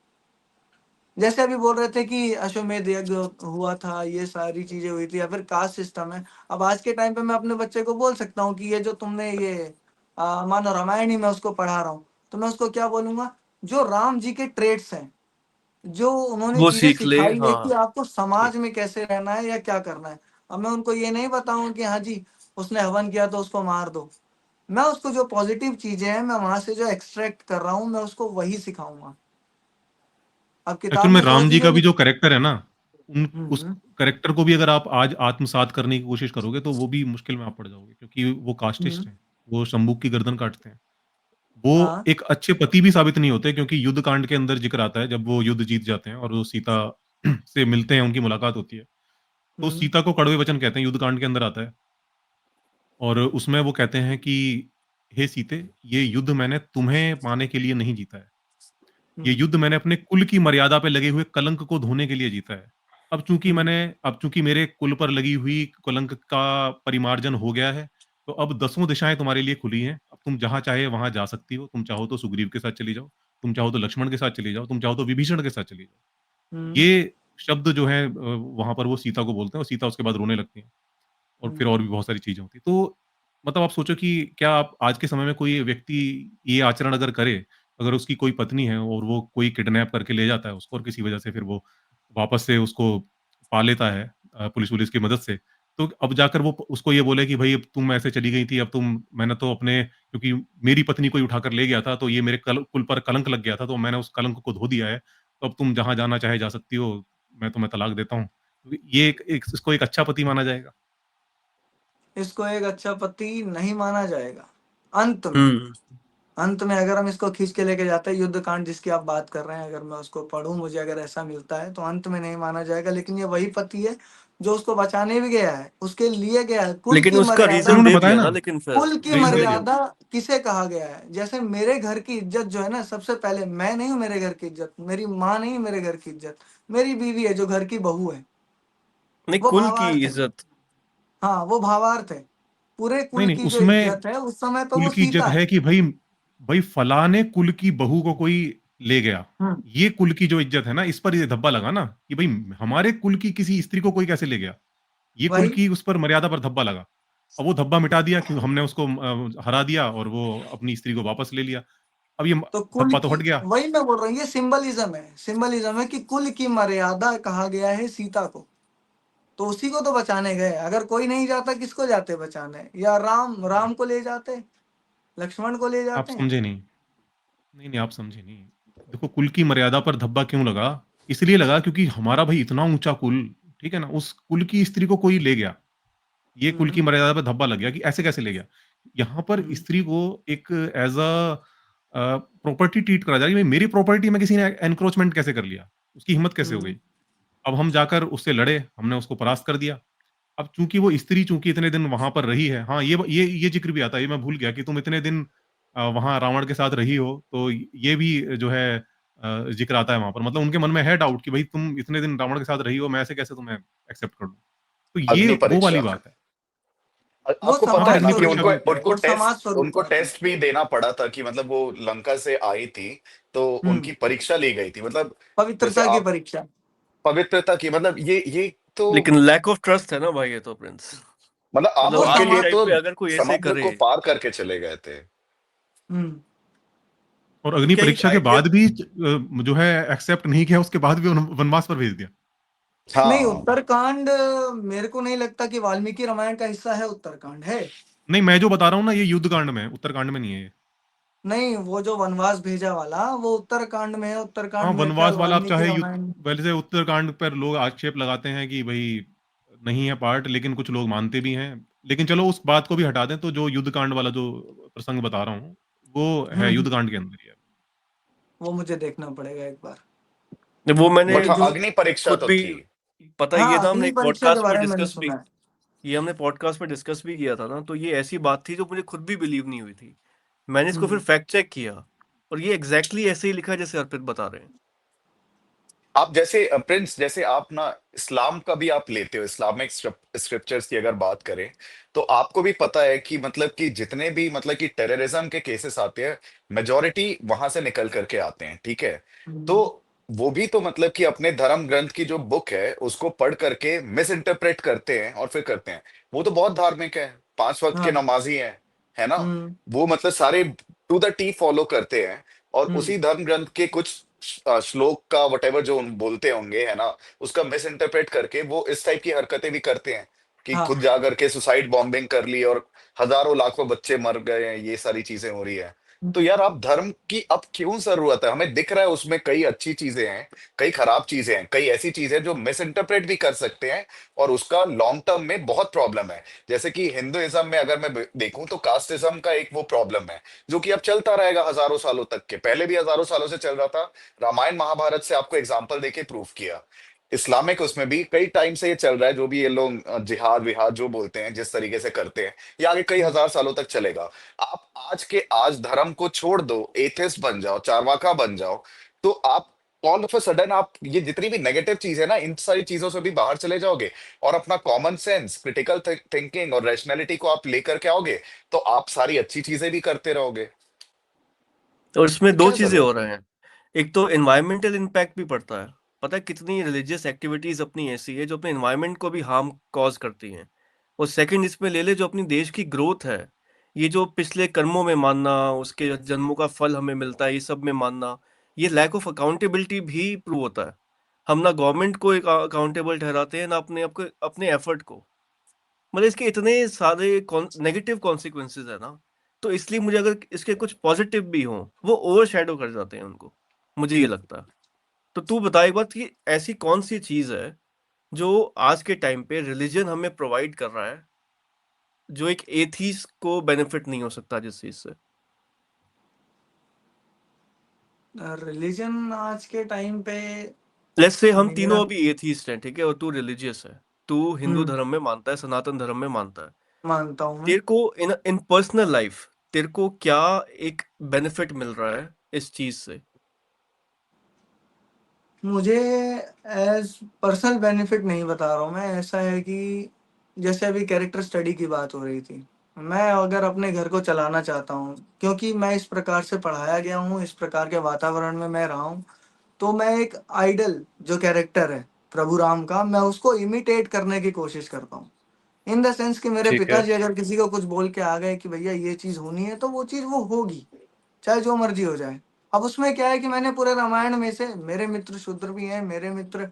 जैसे अभी बोल रहे थे कि अश्वमेध यज्ञ हुआ था, ये सारी चीजें हुई थी, या फिर कास्ट सिस्टम है। अब आज के टाइम पे मैं अपने बच्चे को बोल सकता हूँ कि ये जो तुमने ये मानो रामायण ही मैं उसको पढ़ा रहा हूँ, तो मैं उसको क्या बोलूंगा, जो राम जी के ट्रेड्स हैं, जो उन्होंने वो चीजें सीख ले, सिखाई है हाँ। कि आपको समाज में कैसे रहना है या क्या करना है। अब मैं उनको ये नहीं बताऊंगा कि हाँ जी उसने हवन किया तो उसको मार दो। मैं उसको जो पॉजिटिव चीजें हैं मैं वहां से जो एक्सट्रैक्ट कर रहा हूँ मैं उसको वही सिखाऊंगा। अब किताब एक्चुअल में में राम सोच जी का लीजिए भी जो कैरेक्टर है ना, उस हम्म कैरेक्टर को भी अगर आप आज आत्मसात करने की कोशिश करोगे तो वो भी मुश्किल में आप पड़ जाओगे, क्योंकि वो कास्टिस्ट हम्म, हैं, वो शंबुक की गर्दन काटते हैं। वो हाँ एक अच्छे पति भी साबित नहीं होते, क्योंकि युद्ध कांड के अंदर जिक्र आता है जब वो युद्ध जीत जाते हैं और वो सीता से मिलते हैं, उनकी मुलाकात होती है, तो हम्म सीता को कड़वे वचन कहते हैं, युद्ध कांड के अंदर आता है। और उसमें वो कहते हैं कि हे सीते, ये युद्ध मैंने तुम्हें पाने के लिए नहीं जीता है, ये हम्म युद्ध मैंने अपने कुल की मर्यादा पे लगे हुए कलंक को धोने के लिए जीता है। हम्म अब चूंकि मेरे कुल पर लगी हुई कलंक का परिमार्जन हो गया है, तो अब 10 दिशाएं तुम्हारे लिए खुली हैं। अब तुम जहां चाहे वहां जा सकती हो। तुम चाहो तो सुग्रीव के साथ चली जाओ, तुम चाहो तो लक्ष्मण के साथ चली जाओ, तुम चाहो तो विभीषण के साथ चली जाओ। हम्म ये शब्द जो है वहां पर वो सीता को बोलते हैं, और सीता उसके बाद रोने लगती है, और फिर हम्म और भी बहुत सारी चीजें होती हैं। तो मतलब आप सोचो कि क्या आप आज के समय में कोई व्यक्ति ये आचरण अगर करे, अगर उसकी कोई पत्नी है और वो कोई किडनैप करके ले जाता है उसको, और किसी वजह से फिर वो वापस से उसको पा लेता है पुलिस की मदद से, तो अब जाकर वो उसको ये बोले कि भाई अब तुम ऐसे चली गई थी, अब मैंने तो अपने, क्योंकि मेरी पत्नी को ही उठाकर ले गया था, तो ये मेरे कुल पर कलंक लग गया था, तो मैंने उस कलंक को धो दिया है, तो अब तुम जहां जाना चाहे जा सकती हो, मैं तुम्हें तलाक देता हूँ। तो ये इसको एक अच्छा पति माना जाएगा? इसको एक अच्छा पति नहीं माना जाएगा। अंत में हम्म अंत में अगर हम इसको खींच के लेके जाते हैं, युद्ध कांड जिसकी आप बात कर रहे हैं, अगर मैं उसको पढ़ूं, मुझे अगर ऐसा मिलता है तो अंत में नहीं माना जाएगा। लेकिन ये वही पति है जो उसको बचाने भी गया है, उसके लिए गया है। कुल लेकिन की उसका मर्यादा, रीजन उन्होंने दे बताया दिया ना, ना, लेकिन फिर कुल की रीजन दे दिया। मर्यादा किसे कहा गया है। जैसे मेरे घर की इज्जत जो है ना, सबसे पहले मैं नहीं हूँ मेरे घर की इज्जत, मेरी माँ नहीं है मेरे घर की इज्जत, मेरी बीवी है जो घर की बहू है। नहीं, वो कुल की भावार्थ है। इज्जत। हाँ वो भावार्थ है। पूरे नहीं, कुल नहीं, की जो उसमें इज्जत है उस समय पे कुल वो की इज्जत सीता है। है कि भाई भाई फलाने कुल की बहू को कोई ले गया। हम्म ये कुल की जो इज्जत है ना, इस पर ये धब्बा लगा ना कि भाई हमारे कुल की किसी स्त्री को कोई कैसे ले गया। ये कुल वही की उस पर मर्यादा पर धब्बा लगा। अब वो धब्बा मिटा दिया कि हमने उसको हरा दिया और वो अपनी स्त्री को वापस ले लिया। अब ये तो कुल धब्बा तो की, हट गया। वही मैं बोल रहा हूँ, ये सिंबलिज्म है। सिंबलिज्म है कि कुल की मर्यादा कहा गया है सीता को, तो उसी को तो बचाने गए। अगर कोई नहीं जाता किसको जाते बचाने, या राम, राम को ले जाते, लक्ष्मण को ले आप जाते हैं। समझे नहीं। नहीं, नहीं, आप समझे नहीं। देखो, कुल की मर्यादा पर धब्बा क्यों लगा? इसलिए लगा क्योंकि हमारा भाई इतना ऊँचा कुल, ठीक है ना? उस कुल की स्त्री को कोई ले गया। ये कुल की हम्म मर्यादा पे धब्बा लग गया कि ऐसे कैसे ले गया? यहाँ पर हम्म स्त्री को एक एज़ प्रॉपर्टी ट्रीट करा जा रहा है कि मेरी प्रॉपर्टी में किसी ने एनक्रोचमेंट कैसे कर लिया? उसकी हिम्मत कैसे हो हम्म गई? अब हम जाकर उससे लड़े, हमने उसको परास्त कर दिया। अब चूँकि वो स्त्री चूँकि इतने दिन वहाँ पर रही है, हाँ, ये ज़िक्र भी आता है, ये मैं भूल गया कि तुम इतने दिन वहाँ रावण के साथ रही हो, तो ये भी जो है ज़िक्र आता है वहाँ पर। मतलब उनके मन में है डाउट कि भई तुम इतने दिन रावण के साथ रही हो, मैं ऐसे कैसे तुम्हें एक्सेप्ट कर लूँ? तो ये अग्नि वो परीक्षा। वाली बात है। वो आपको हाँ, पता हाँ, है समाज ना अग्नि कि परीक्षा स्वरूप उनको भी बात होती है, है। उनको वो समाज टेस्ट स्वरूप उनको बात है। टेस्ट भी देना पड़ा था कि मतलब वो लंका से आई थी, तो उनकी परीक्षा ली गई थी। मतलब जैसे पवित्रता की आप परीक्षा। पवित्रता की, मतलब ये तो लेकिन लैक ऑफ ट्रस्ट है ना भाई, ये तो प्रिंस। मतलब आप मतलब वो आज उनके के लिए समाज, टाइम तो पे अगर कोई ऐसे समुद्र करे, को पार करके चले गए थे। हम्म। और अग्नि क्या एक परीक्षा के आइडिया बाद भी जो है एक्सेप्ट नहीं किया, उसके बाद भी वनवास पर भेज दिया। नहीं, हाँ उत्तरकांड मेरे को नहीं लगता कि वाल्मीकि रामायण का हिस्सा है, उत्तरकांड है। नहीं, मैं जो बता रहा हूँ ना, ये युद्ध कांड में है, उत्तरकांड में नहीं है ये। नहीं, वो जो वनवास भेजा वाला वो उत्तरकांड में है, हाँ, उत्तरकांड मेरे ख्याल वनवास वाला आप वाल्मीकि चाहे रामायण में। वैसे उत्तरकांड पर लोग आक्षेप लगाते हैं कि भाई नहीं है पार्ट, लेकिन कुछ लोग मानते भी हैं। लेकिन चलो उस बात को भी हटा दें, तो जो युद्ध कांड वाला जो प्रसंग बता रहा हूँ, वो है युद्ध कांड के अंदर ही है। वो मुझे देखना पड़ेगा एक बार। वो मैंने बट हाँ, जो अग्नि परीक्षा खुद तो भी, थी। पता है, ये हाँ, ना हमने अग्नि एक परीक्षा के पॉडकास्ट में बारे में मैंने डिस्कस भी, सुना है। ये हमने पॉडकास्ट में डिस्कस भी किया था ना, तो ये ऐसी बात थी जो मुझे खुद भी बिलीव नहीं हुई थी। मैंने इसको फिर हम्म। फैक्ट चेक किया, और ये एग्जैक्टली ऐसे ही लिखा है जैसे अर्पित बता रहे हैं। आप जैसे प्रिंस, जैसे आप ना इस्लाम का भी आप लेते हो, इस्लामिक स्क्रिप्चर्स की अगर बात करें, तो आपको भी पता है कि मतलब कि जितने भी मतलब कि टेररिज्म के केसेस आते हैं, मेजोरिटी वहां से निकल करके आते हैं, ठीक है। तो हम्म। वो भी तो मतलब कि अपने धर्म ग्रंथ की जो बुक है उसको पढ़ करके मिस इंटरप्रेट करते हैं और फिर करते हैं। वो तो बहुत धार्मिक है, 5 वक्त के हाँ। नमाजी हैं, है ना। हम्म। वो मतलब सारे टू द टी फॉलो करते हैं, और हम्म। उसी धर्म ग्रंथ के कुछ श्लोक का वटेवर जो बोलते होंगे, है ना, उसका मिस इंटरप्रेट करके वो इस टाइप की हरकतें भी करते हैं कि हाँ। खुद जा करके सुसाइड बॉम्बिंग कर ली और हजारों लाखों बच्चे मर गए हैं, ये सारी चीजें हो रही है। तो यार आप धर्म की अब क्यों जरूरत है? हमें दिख रहा है उसमें कई अच्छी चीजें हैं, कई खराब चीजें हैं, कई ऐसी चीजें जो मिस इंटरप्रेट भी कर सकते हैं, और उसका लॉन्ग टर्म में बहुत प्रॉब्लम है। जैसे कि हिंदुइज्म में अगर मैं देखूं तो कास्टिज्म का एक वो प्रॉब्लम है, जो कि अब चलता रहेगा हजारों सालों तक के, पहले भी हजारों सालों से चल रहा था। रामायण महाभारत से आपको एग्जाम्पल देके प्रूफ किया। इस्लामिक उसमें भी कई टाइम से ये चल रहा है, जो भी ये लोग जिहाद विहाद जो बोलते हैं, जिस तरीके से करते हैं, ये आगे कई हजार सालों तक चलेगा। आप आज के आज धर्म को छोड़ दो, एथिस्ट बन जाओ, चारवाका बन जाओ, तो आप ऑल ऑफ अ सडन आप ये जितनी भी नेगेटिव चीज है ना, इन सारी चीजों से भी बाहर चले जाओगे, और अपना कॉमन सेंस, क्रिटिकल थिंकिंग और रैशनैलिटी को आप लेकर के आओगे, तो आप सारी अच्छी चीजें भी करते रहोगे। और इसमें तो दो क्या चीजें हो जरूरत रहे हैं। एक तो एनवायरमेंटल इम्पैक्ट भी पड़ता है। पता है कितनी रिलीजियस एक्टिविटीज अपनी ऐसी है जो अपने एनवायरमेंट को भी हार्म कॉज करती हैं। और सेकंड, इसमें ले ले जो अपनी देश की ग्रोथ है, ये जो पिछले कर्मों में मानना, उसके जन्मों का फल हमें मिलता है, ये सब में मानना, ये लैक ऑफ अकाउंटेबिलिटी भी प्रूव होता है। हम ना गवर्नमेंट को एक अकाउंटेबल ठहराते हैं, ना अपने आपको अपने एफर्ट को। मतलब इसके इतने सारे नेगेटिव कॉन्सिक्वेंसेज है ना, तो इसलिए मुझे अगर इसके कुछ पॉजिटिव भी हों, वो ओवर शैडो कर जाते हैं उनको, मुझे ये लगता है। तो तू बता एक बात कि ऐसी कौन सी चीज है जो आज के टाइम पे रिलीजन हमें प्रोवाइड कर रहा है, जो एक एथीस्ट को बेनिफिट नहीं हो सकता जिस चीज से। रिलीजन आज के टाइम पे लेट्स से हम मेरा। तीनों अभी एथीस्ट हैं, ठीक है, और तू रिलीजियस है, तू हिंदू हम्म। धर्म में मानता है, सनातन धर्म में मानता है। मानता हूँ मैं। तेरे को इन इन पर्सनल लाइफ तेरे को क्या एक बेनिफिट मिल रहा है इस चीज से? मुझे एज पर्सनल बेनिफिट नहीं बता रहा हूँ मैं, ऐसा है कि जैसे अभी कैरेक्टर स्टडी की बात हो रही थी, मैं अगर अपने घर को चलाना चाहता हूँ, क्योंकि मैं इस प्रकार से पढ़ाया गया हूँ, इस प्रकार के वातावरण में मैं रहा हूँ, तो मैं एक आइडल जो कैरेक्टर है प्रभु राम का, मैं उसको इमिटेट करने की कोशिश करता हूँ। इन द सेंस कि मेरे ठीक है। पिताजी अगर किसी को कुछ बोल के आ गए कि भैया ये चीज होनी है, तो वो चीज वो होगी, चाहे जो मर्जी हो जाए। अब उसमें क्या है कि मैंने पूरे रामायण में से, मेरे मित्र शूद्र भी हैं, मेरे मित्र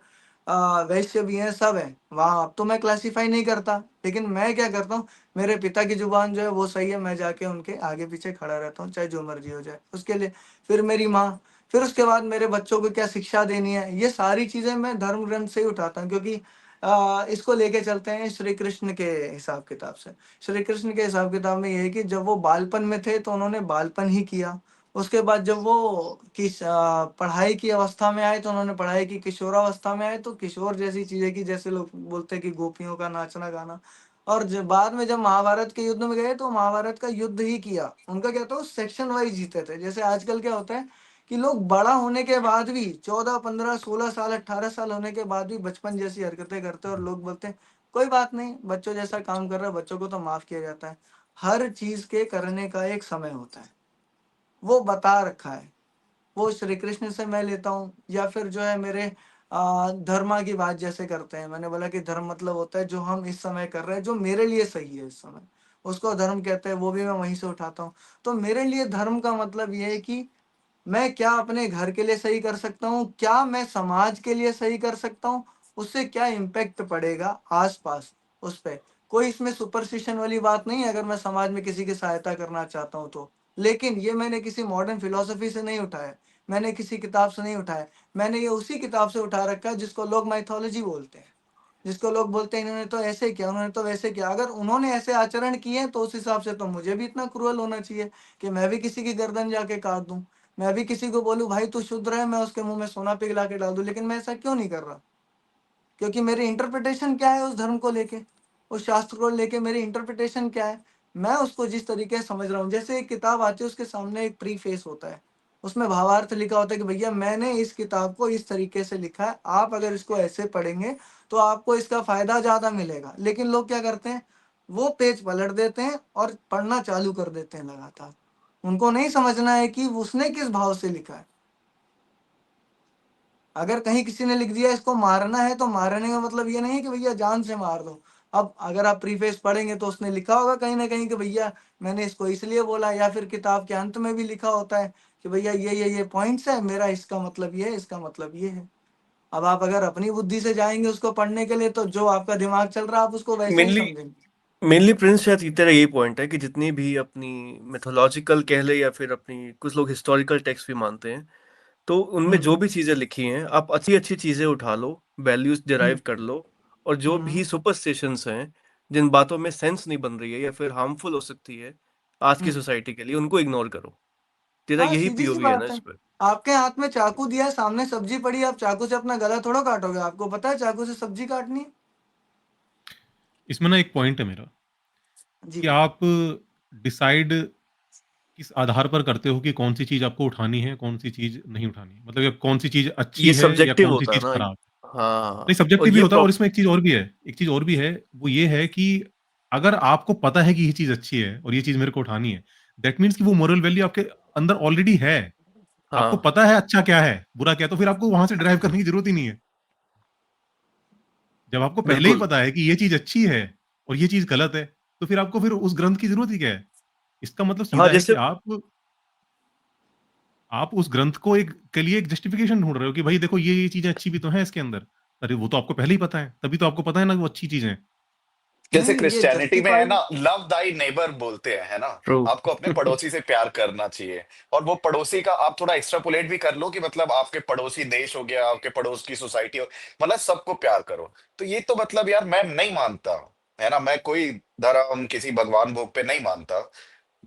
वैश्य भी हैं, सब हैं वहाँ। अब तो मैं क्लासीफाई नहीं करता, लेकिन मैं क्या करता हूँ, मेरे पिता की जुबान जो है वो सही है, मैं जाके उनके आगे पीछे खड़ा रहता हूँ, चाहे जो मर्जी हो जाए उसके लिए। फिर मेरी माँ, फिर उसके बाद मेरे बच्चों को क्या शिक्षा देनी है, ये सारी चीजें मैं धर्म ग्रंथ से ही उठाता हूँ, क्योंकि इसको लेके चलते हैं श्री कृष्ण के हिसाब किताब से। श्री कृष्ण के हिसाब किताब में ये है कि जब वो बालपन में थे तो उन्होंने बालपन ही किया, उसके बाद जब वो पढ़ाई की अवस्था में आए तो उन्होंने पढ़ाई की, किशोरावस्था में आए तो किशोर जैसी चीजें की, जैसे लोग बोलते हैं कि गोपियों का नाचना गाना। और जब बाद में जब महाभारत के युद्ध में गए तो महाभारत का युद्ध ही किया। उनका क्या था, सेक्शन वाइज जीते थे। जैसे आजकल क्या होता है कि लोग बड़ा होने के बाद भी 14 15 16 साल 18 साल होने के बाद भी बचपन जैसी हरकतें करते हैं, और लोग बोलते हैं कोई बात नहीं, बच्चों जैसा काम कर रहे हैं, बच्चों को तो माफ किया जाता है। हर चीज के करने का एक समय होता है, वो बता रखा है। वो श्री कृष्ण से मैं लेता हूँ, या फिर जो है मेरे धर्मा की बात जैसे करते हैं, मैंने बोला कि धर्म मतलब होता है जो हम इस समय कर रहे हैं, जो मेरे लिए सही है इस समय। उसको धर्म कहते हैं, वो भी मैं वहीं से उठाता हूँ। तो मेरे लिए धर्म का मतलब ये है कि मैं क्या अपने घर के लिए सही कर सकता हूँ, क्या मैं समाज के लिए सही कर सकता हूँ, उससे क्या इम्पैक्ट पड़ेगा आस-पास उस पे। कोई इसमें सुपरस्टिशन वाली बात नहीं है अगर मैं समाज में किसी की सहायता करना चाहता हूँ तो। लेकिन ये मैंने किसी मॉडर्न फिलॉसफी से नहीं उठाया, मैंने किसी किताब से नहीं उठाया, मैंने ये उसी किताब से उठा रखा है जिसको लोग माइथोलॉजी बोलते हैं। जिसको लोग बोलते हैं इन्होंने तो ऐसे किया, उन्होंने तो वैसे किया। अगर उन्होंने ऐसे आचरण किए तो उस हिसाब से तो मुझे भी इतना क्रूअल होना चाहिए कि मैं भी किसी की गर्दन जाके काट दूँ। मैं भी किसी को बोलूँ भाई तू शुद्र है, मैं उसके मुँह में सोना पिघला के डाल दूँ, लेकिन मैं ऐसा क्यों नहीं कर रहा? क्योंकि मेरी इंटरप्रिटेशन क्या है उस धर्म को लेके, उस शास्त्र को लेके मेरी इंटरप्रिटेशन क्या है? मैं उसको जिस तरीके से समझ रहा हूँ, जैसे एक किताब आती है उसके सामने एक प्रीफेस होता है, उसमें भावार्थ लिखा होता है कि भैया मैंने इस किताब को इस तरीके से लिखा है, आप अगर इसको ऐसे पढ़ेंगे तो आपको इसका फ़ायदा ज़्यादा मिलेगा। लेकिन लोग क्या करते हैं, वो पेज पलट देते हैं और पढ़ना चालू कर देते हैं लगातार। उनको नहीं समझना है कि उसने किस भाव से लिखा है। अगर कहीं किसी ने लिख दिया इसको मारना है, तो मारने का मतलब ये नहीं है कि भैया जान से मार दो। अब अगर आप प्रीफेस पढ़ेंगे तो उसने लिखा होगा कहीं न कहीं कि भैया मैंने इसको इसलिए बोला, या फिर किताब के अंत में भी लिखा होता है कि भैया ये पॉइंट्स है, मेरा इसका मतलब ये है, इसका मतलब ये है। अब आप अगर अपनी बुद्धि से जाएँगे उसको पढ़ने के लिए तो जो आपका दिमाग चल रहा है आप उसको वैसा ही मेनली समझेंगे। मेनली प्रिंस शायद तेरा यही पॉइंट है कि जितनी भी अपनी मिथोलॉजिकल कह ले या फिर अपनी कुछ लोग हिस्टोरिकल टेक्स्ट भी मानते हैं, तो उनमें जो हुँ, भी चीज़ें लिखी हैं, आप अच्छी-अच्छी चीज़ें उठा लो, वैल्यूज़ हुँ, डिराइव कर लो, और जो भी हुँ, सुपरस्टिशंस हैं, जिन बातों में सेंस नहीं बन रही है या फिर हार्मफुल हो सकती है आज की हुँ। सोसाइटी के लिए, उनको इग्नोर करो। तेरा हाँ, यही सीधी-सी पीओवी है ना बात है। इस पे? आपके हाथ में चाकू दिया है, सामने सब्ज़ी पड़ी है, आप चाकू से अपना गला थोड़ा काटोगे। आपको पता है चाकू से सब्ज़ी काटनी है? इसमें ना एक पॉइंट है मेरा जी कि बोलिए। आप डिसाइड किस आधार पर करते हो कि कौन-सी चीज़ आपको उठानी है, कौन-सी चीज़ नहीं उठानी है? मतलब या कौन-सी चीज़ अच्छी ये है या सब्जेक्टिव कौन-सी होता है चीज़ ना। खराब है? नहीं, हाँ, और सब्जेक्टिव भी ये होता है, और प्रॉब इसमें एक चीज़ और भी है, एक चीज़ और भी है, वो ये है कि अगर आपको पता है कि ये चीज़ अच्छी है और ये चीज़ मेरे को उठानी है, दैट मीन्स कि वो मोरल वैल्यू आपके अंदर ऑलरेडी है। आपको हाँ, पता है अच्छा क्या है, बुरा क्या है, तो फिर आपको वहाँ से ड्राइव करने की ज़रूरत ही नहीं है। जब आपको पहले ही बिल्कुल। पता है कि ये चीज़ अच्छी है और ये चीज़ गलत है, तो फिर आपको फिर उस ग्रंथ की ज़रूरत ही क्या है? इसका मतलब हाँ, सीधा है कि जैसे आप उस ग्रंथ को एक के लिए एक जस्टिफिकेशन ढूँढ रहे हो कि भाई देखो ये चीज़ें अच्छी भी तो हैं इसके अंदर। अरे वो तो आपको पहले ही पता है, तभी तो आपको पता है ना कि वो अच्छी चीज़ें हैं। नहीं, जैसे नहीं, ये क्रिश्चियनिटी में है जस्टिफाई ना, लव दाई नेबर बोलते हैं, है ना? ट्रू। आपको अपने पड़ोसी से प्यार करना चाहिए, और वो पड़ोसी का आप थोड़ा एक्स्ट्रापोलेट भी कर लो कि मतलब आपके पड़ोसी देश हो गया, आपके पड़ोस की सोसाइटी हो, मतलब सबको प्यार करो। तो ये तो मतलब यार मैं नहीं मानता, है ना? मैं कोई धर्म किसी भगवान भोग पे नहीं मानता।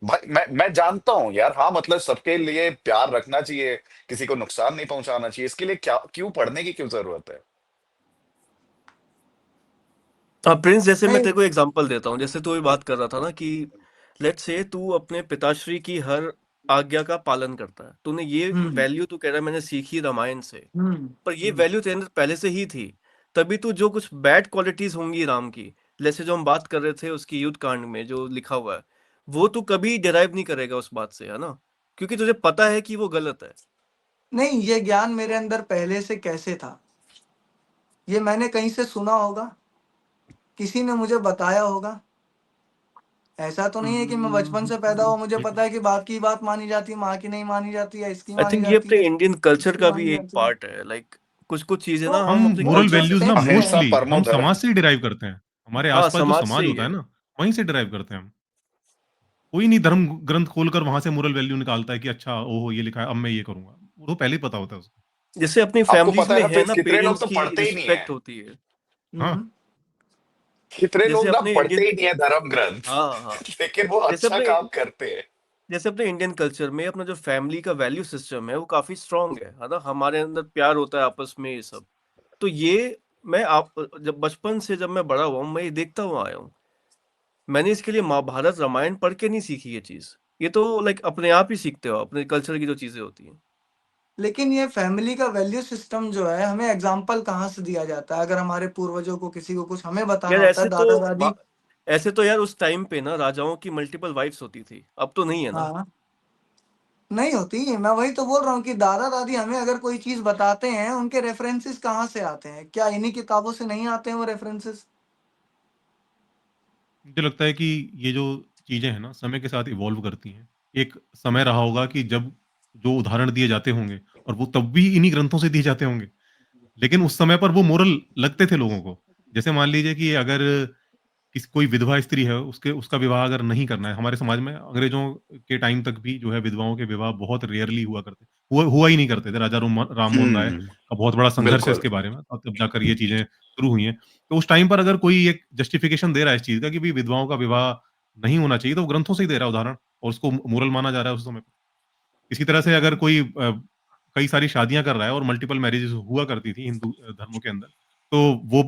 भाई मैं जानता हूँ यार, हाँ मतलब सबके लिए प्यार रखना चाहिए, किसी को नुकसान नहीं पहुंचाना चाहिए, इसके लिए क्या क्यों पढ़ने की क्यों जरूरत है? हाँ, प्रिंस, जैसे मैं नहीं। तेरे को एग्जांपल देता हूँ, जैसे तू भी बात कर रहा था ना कि लेट्स से तू अपने पिताश्री की हर आज्ञा का पालन करता है, तूने ये हुँ, वैल्यू तू कह रहा है मैंने सीखी रामायण से, हुँ, पर ये हुँ। वैल्यू तेरे अंदर पहले से ही थी। तभी तू जो कुछ बैड क्वालिटीज होंगी राम की, जैसे जो हम बात कर रहे थे उसकी युद्ध कांड में जो लिखा हुआ है, वो तू कभी डिराइव नहीं करेगा उस बात से, है ना? क्योंकि तुझे पता है कि वो गलत है। नहीं, ये ज्ञान मेरे अंदर पहले से कैसे था? ये मैंने कहीं से सुना होगा, किसी ने मुझे बताया होगा। ऐसा तो नहीं है कि मैं बचपन से पैदा हुआ मुझे पता है कि बाप की बात मानी जाती है, माँ की नहीं मानी जाती है, इसकी आई मानी थिंक ये जाती अपने है, इंडियन कल्चर इसकी का मानी भी एक जाती है। पार्ट है, लाइक कुछ कुछ चीजें तो ना हम हम अपने वो मोरल जो कल्चर से वैल्यूज़ ना स्टेप्स उठाते हैं। अहिंसा हैं। मोस्टली परमो हम धर्म। समाज से ही डिराइव करते हैं। हमारे हाँ, आस-पास जो समाज से समाज ही होता है है। ना, वहीं से डिराइव करते हैं हम। कोई नहीं धर्म ग्रंथ खोलकर वहाँ से मोरल वैल्यू निकालता है कि अच्छा ओहो ये लिखा है अब मैं ये करूँगा। वो तो पहले ही पता होता है उसको। जैसे अपनी आपको फैमिलीज पता है में ना है प्रिंस, ना, कितने लोग पेरेंट्स तो की पढ़ते ही नहीं है, रिस्पेक्ट होती है। हाँ, हुँ, कितने जैसे लोग ना अपने पढ़ते इंडियन ही नहीं है धर्म ग्रंथ हाँ, हाँ। लेकिन वो जैसे अच्छा अपने काम करते हैं। जैसे अपने इंडियन कल्चर में अपना जो फैमिली का वैल्यू सिस्टम है वो काफी स्ट्रांग है ना? हमारे अंदर प्यार होता है आपस में, ये सब। तो ये मैं आप जब बचपन से जब मैं बड़ा हुआ हूँ, मैं ये देखता हुआ आया हूँ। मैंने इसके लिए महाभारत, रामायण पढ़ के नहीं सीखी ये चीज़। ये तो लाइक अपने आप ही सीखते हो, अपने कल्चर की जो चीज़ें होती हैं। लेकिन ये फैमिली का वैल्यू सिस्टम जो है हमें एग्ज़ाम्पल कहाँ से दिया जाता है? अगर हमारे पूर्वजों को किसी को कुछ हमें बताना यार होता है, दादा-दादी। ऐसे तो यार उस टाइम पे ना राजाओं की मल्टीपल वाइफ्स होती थी। अब तो नहीं है ना? हाँ, नहीं होती। मैं वही तो बोल रहा हूँ कि दादा-दादी हमें अगर कोई चीज़ बताते हैं, उनके रेफ़रेंसेस कहाँ से आते हैं? क्या इन्हीं किताबों से नहीं आते हैं वो रेफ़रेंसेस? मुझे लगता है कि ये जो चीज़ें हैं ना, समय के साथ इवॉल्व करती हैं। एक समय रहा होगा कि जब जो उदाहरण दिए जाते होंगे और वो तब भी इन्हीं ग्रंथों से दिए जाते होंगे। लेकिन उस समय पर वो मोरल लगते थे लोगों को। जैसे मान लीजिए कि अगर कोई विधवा स्त्री है, उसका विवाह अगर नहीं करना है, हमारे समाज में अंग्रेजों के टाइम तक भी जो है विधवाओं के विवाह बहुत रेयरली हुआ ही नहीं करते थे। राजा राम मोहन राय का बहुत बड़ा संघर्ष है बिल्कुल। इसके बारे में, और तब जाकर ये चीज़ें शुरू हुई हैं। तो उस टाइम पर अगर कोई एक जस्टिफिकेशन दे रहा है इस चीज़ का कि भई विधवाओं का विवाह नहीं होना चाहिए, तो वो ग्रंथों से ही दे रहा है उदाहरण, और उसको मोरल माना जा रहा है उस समय पे। इसी तरह से अगर कोई कई सारी शादियाँ कर रहा है और मल्टीपल मैरेजेस हुआ करती थी हिंदू धर्मों के अंदर, तो वो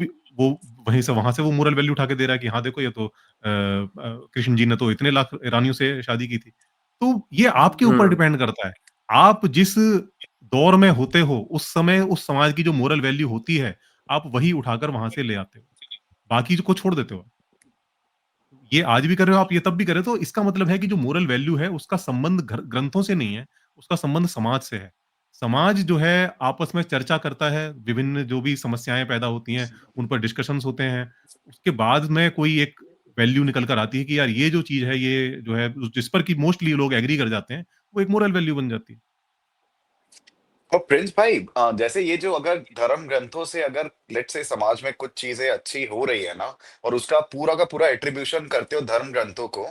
वहाँ से वो मोरल वैल्यू उठा के दे रहा है कि हाँ, देखो ये तो कृष्ण जी ने तो इतने लाख रानियों से शादी की थी। तो ये आपके ऊपर हम्म डिपेंड करता है। आप जिस दौर में होते हो, उस समय उस समाज की जो मोरल वैल्यू होती है, आप वही उठाकर वहाँ से ले आते हो। बाकी को छोड़ देते हो। ये आज भी कर रहे हो आप, ये तब भी कर रहे हो, तो इसका मतलब है कि जो मोरल वैल्यू है, उसका संबंध ग्रंथों से नहीं है, उसका संबंध समाज से है। समाज जो है आपस में चर्चा करता है, विभिन्न जो भी समस्याएँ पैदा होती हैं, उन पर डिस्कशंस होते हैं। उसके बाद में कोई एक वैल्यू निकल कर आती है कि यार ये जो चीज़ है, ये जो है जिस पर कि मोस्टली लोग एग्री कर जाते हैं, वो एक मोरल वैल्यू बन जाती है। और प्रिंस भाई, जैसे ये जो अगर धर्म ग्रंथों से अगर लेट्स से समाज में कुछ चीजें अच्छी हो रही है ना, और उसका पूरा का पूरा एट्रीब्यूशन करते हो धर्म ग्रंथों को,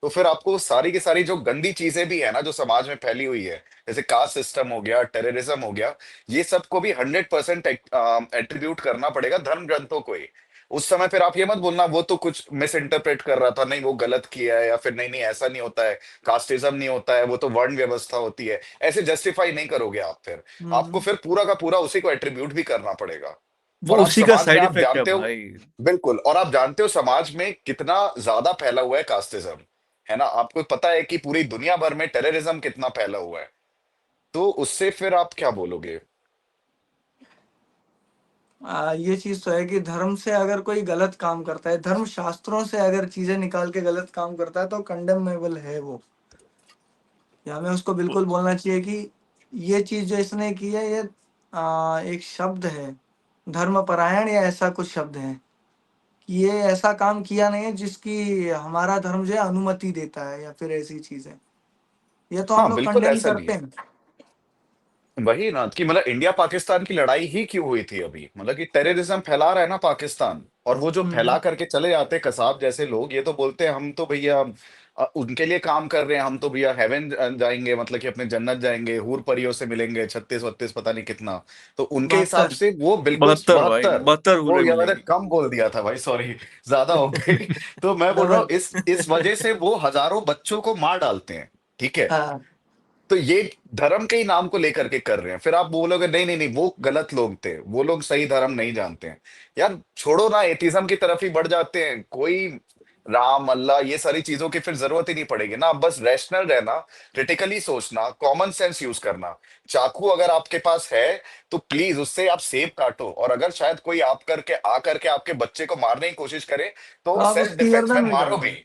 तो फिर आपको सारी की सारी जो गंदी चीजें भी है ना जो समाज में फैली हुई है, जैसे कास्ट सिस्टम हो गया, टेररिज्म हो गया, ये सबको भी 100% एट्रीब्यूट करना पड़ेगा धर्म ग्रंथों को ही। उस समय फिर आप ये मत बोलना वो तो कुछ मिस इंटरप्रेट कर रहा था, नहीं वो गलत किया है, या फिर नहीं नहीं ऐसा नहीं होता है, कास्टिज्म नहीं होता है, वो तो वर्ण व्यवस्था होती है, ऐसे जस्टिफाई नहीं करोगे आप फिर। आपको हम्म। फिर पूरा का पूरा उसी को एट्रीब्यूट भी करना पड़ेगा। वो और आप उसी का समाज में साइड आप इफेक्ट है जानते हो, भाई। बिल्कुल, और आप जानते हो समाज में कितना ज्यादा फैला हुआ है कास्टिज्म, है ना? आपको पता है कि पूरी दुनिया भर में टेररिज्म कितना फैला हुआ है, तो उससे फिर आप क्या बोलोगे? ये चीज तो है कि धर्म से अगर कोई गलत काम करता है, धर्म शास्त्रों से अगर चीजें निकाल के गलत काम करता है तो कंडेमेबल है वो, या हमें उसको बिल्कुल बोलना चाहिए कि ये चीज जो इसने की है ये एक शब्द है, धर्मपरायण या ऐसा कुछ शब्द है कि ये ऐसा काम किया नहीं है जिसकी हमारा धर्म जो है अनुमति देता है, या फिर ऐसी चीज है, ये तो हम हाँ, लोग बिल्कुल कंडेम ऐसा नहीं करते है। हैं। वही ना कि मतलब इंडिया पाकिस्तान की लड़ाई ही क्यों हुई थी अभी, मतलब कि टेररिज्म फैला रहा है ना पाकिस्तान, और वो जो फैला हम्म। करके चले जाते हैं कसाब जैसे लोग, ये तो बोलते हैं हम तो भैया उनके लिए काम कर रहे हैं, हम तो भैया हेवन जाएंगे, मतलब कि अपने जन्नत जाएंगे, हूर परियों से मिलेंगे, 36 32 पता नहीं कितना। तो उनके हिसाब 72। से वो बिल्कुल 72 भाई, 72। 72 वो हुरें या मैंने मिलेंगी। कम बोल दिया था भाई, सॉरी, ज्यादा हो गई। तो मैं बोल रहा हूँ डबल। इस वजह से वो हजारों बच्चों को मार डालते हैं, ठीक है? हाँ। तो ये धर्म के ही नाम को लेकर के कर रहे हैं, फिर आप बोलोगे नहीं नहीं नहीं वो गलत लोग थे, वो लोग सही धर्म नहीं जानते हैं। यार छोड़ो ना, एथिज्म की तरफ ही बढ़ जाते हैं, कोई राम अल्लाह ये सारी चीजों की फिर जरूरत ही नहीं पड़ेगी ना, अब बस रैशनल रहना, क्रिटिकली सोचना, कॉमन सेंस यूज करना। चाकू अगर आपके पास है तो प्लीज उससे आप सेब काटो, और अगर शायद कोई आप करके आ करके आपके बच्चे को मारने की कोशिश करे तो तो आप सेल्फ उसकी डिफेंस में गर्दन में मारो काटो। भी,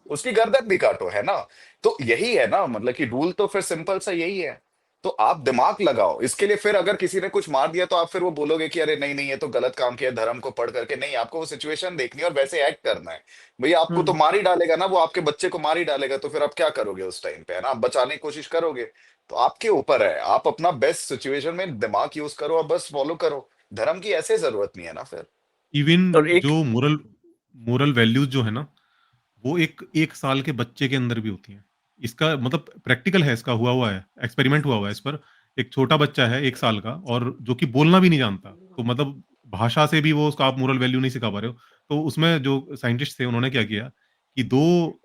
उसकी गर्दन भी काटो, है ना? तो यही है ना, मतलब कि रूल तो फिर सिंपल सा यही है। तो आप दिमाग लगाओ इसके लिए, फिर अगर किसी ने कुछ मार दिया तो आप फिर वो बोलोगे कि अरे नहीं नहीं ये तो गलत काम किया धर्म को पढ़ करके, नहीं, आपको वो सिचुएशन देखनी है और वैसे एक्ट करना है। भैया आपको तो हम्म। मार ही डालेगा ना, वो आपके बच्चे को मार ही डालेगा, तो फिर आप क्या करोगे उस टाइम पे, है ना? आप बचाने की कोशिश करोगे। तो आपके ऊपर है, आप अपना बेस्ट सिचुएशन में दिमाग यूज करो और बस फॉलो करो। धर्म की ऐसे जरूरत नहीं है ना फिर। इवन और एक जो मोरल मोरल वैल्यूज़ जो है ना, वो एक 1 साल के बच्चे के अंदर भी होती हैं। इसका मतलब प्रैक्टिकल है, इसका हुआ है, एक्सपेरिमेंट हुआ है इस पर। एक छोटा बच्चा है 1 साल का, और जो कि बोलना भी नहीं जानता, तो मतलब भाषा से भी वो उसको आप मोरल वैल्यू नहीं सिखा पा रहे हो। तो उसमें जो साइंटिस्ट थे उन्होंने क्या किया कि 2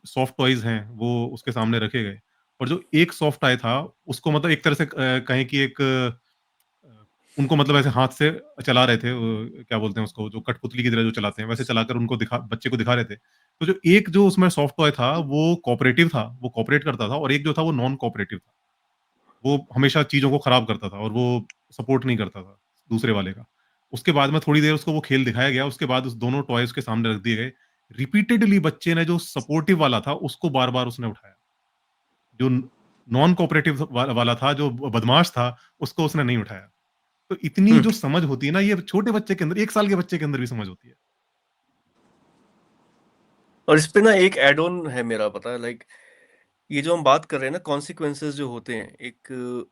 सॉफ्ट टॉयज़ हैं, वो उसके सामने रखे गए, और जो एक सॉफ्ट टॉय था, उसको मतलब एक तरह से कहें कि एक उनको मतलब ऐसे हाथ से चला रहे थे, क्या बोलते हैं उसको, जो कठपुतली की तरह जो चलाते हैं, वैसे चलाकर उनको बच्चे को दिखा रहे थे। तो जो एक जो उसमें सॉफ्ट टॉय था, वो कोऑपरेटिव था, वो कोऑपरेट करता था, और एक जो था वो नॉन कोऑपरेटिव था। वो हमेशा चीज़ों को खराब करता था, और वो सपोर्ट नहीं करता था दूसरे वाले का। उसके बाद में थोड़ी देर उसको वो खेल दिखाया गया, उसके बाद उस दोनों टॉयज़ उसके सामने रख दिए गए। रिपीटेडली बच्चे ने जो सपोर्टिव वाला था, उसको बार-बार उसने उठाया। जो नॉन कोऑपरेटिव वाला था, जो बदमाश था, उसको उसने नहीं उठाया। तो इतनी हम्म, जो समझ होती है ना, ये छोटे बच्चे के अंदर, 1 साल के बच्चे के अंदर भी समझ होती है। और इस पे ना एक एड ऑन है मेरा, पता है, लाइक ये जो हम बात कर रहे हैं ना, कॉन्सिक्वेंसेस जो होते हैं एक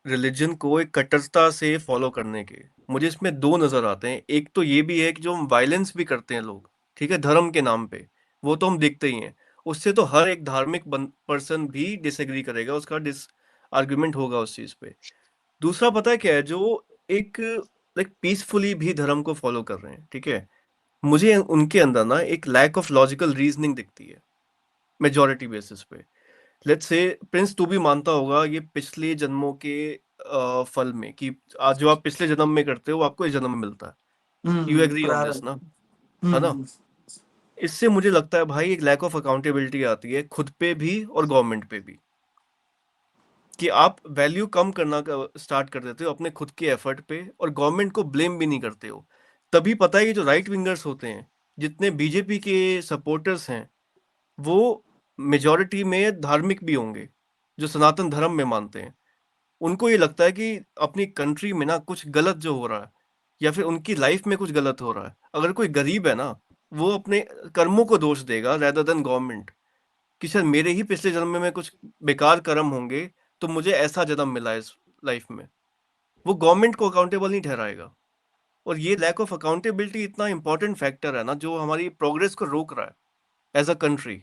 रिलीजन को एक कट्टरता से फॉलो करने के, मुझे इसमें दो नजर आते हैं। एक तो ये भी है कि जो हम वायलेंस भी करते हैं लोग, ठीक है, धर्म के नाम पे, वो तो हम देखते ही हैं। उससे तो हर एक धार्मिक पर्सन भी डिसएग्री करेगा, उसका डिस आर्ग्यूमेंट होगा उस चीज पे। दूसरा पता है क्या है, जो एक लाइक पीसफुली भी धर्म को फॉलो कर रहे हैं, ठीक है, मुझे उनके अंदर ना एक लैक ऑफ लॉजिकल रीजनिंग दिखती है मेजोरिटी बेसिस पे। लेट्स से प्रिंस, तू भी मानता होगा ये पिछले जन्मों के फल में, कि आज जो आप पिछले जन्म में करते हो वो आपको इस जन्म में मिलता है। यू एग्री ऑन दिस ना? प्रारब्ध। है ना? हम्म। इससे मुझे लगता है भाई एक लैक ऑफ अकाउंटेबिलिटी आती है खुद पे भी और गवर्नमेंट पे भी, कि आप वैल्यू कम करना स्टार्ट कर देते हो अपने खुद के एफर्ट पे, और गवर्नमेंट को ब्लेम भी नहीं करते हो। तभी पता है ये जो राइट विंगर्स होते हैं, जितने बीजेपी के सपोर्टर्स हैं, वो मेजॉरिटी में धार्मिक भी होंगे, जो सनातन धर्म में मानते हैं। उनको ये लगता है कि अपनी कंट्री में ना कुछ गलत जो हो रहा है, या फिर उनकी लाइफ में कुछ गलत हो रहा है। अगर कोई गरीब है ना, वो अपने कर्मों को दोष देगा रेदर देन गवर्नमेंट, कि शायद मेरे ही पिछले जन्म में कुछ बेकार कर्म होंगे, तो मुझे ऐसा जन्म मिला इस लाइफ में। वो गवर्नमेंट को अकाउंटेबल नहीं ठहराएगा। और ये लैक ऑफ अकाउंटेबिलिटी इतना इंपॉर्टेंट फैक्टर है ना, जो हमारी प्रोग्रेस को रोक रहा है एज अ कंट्री।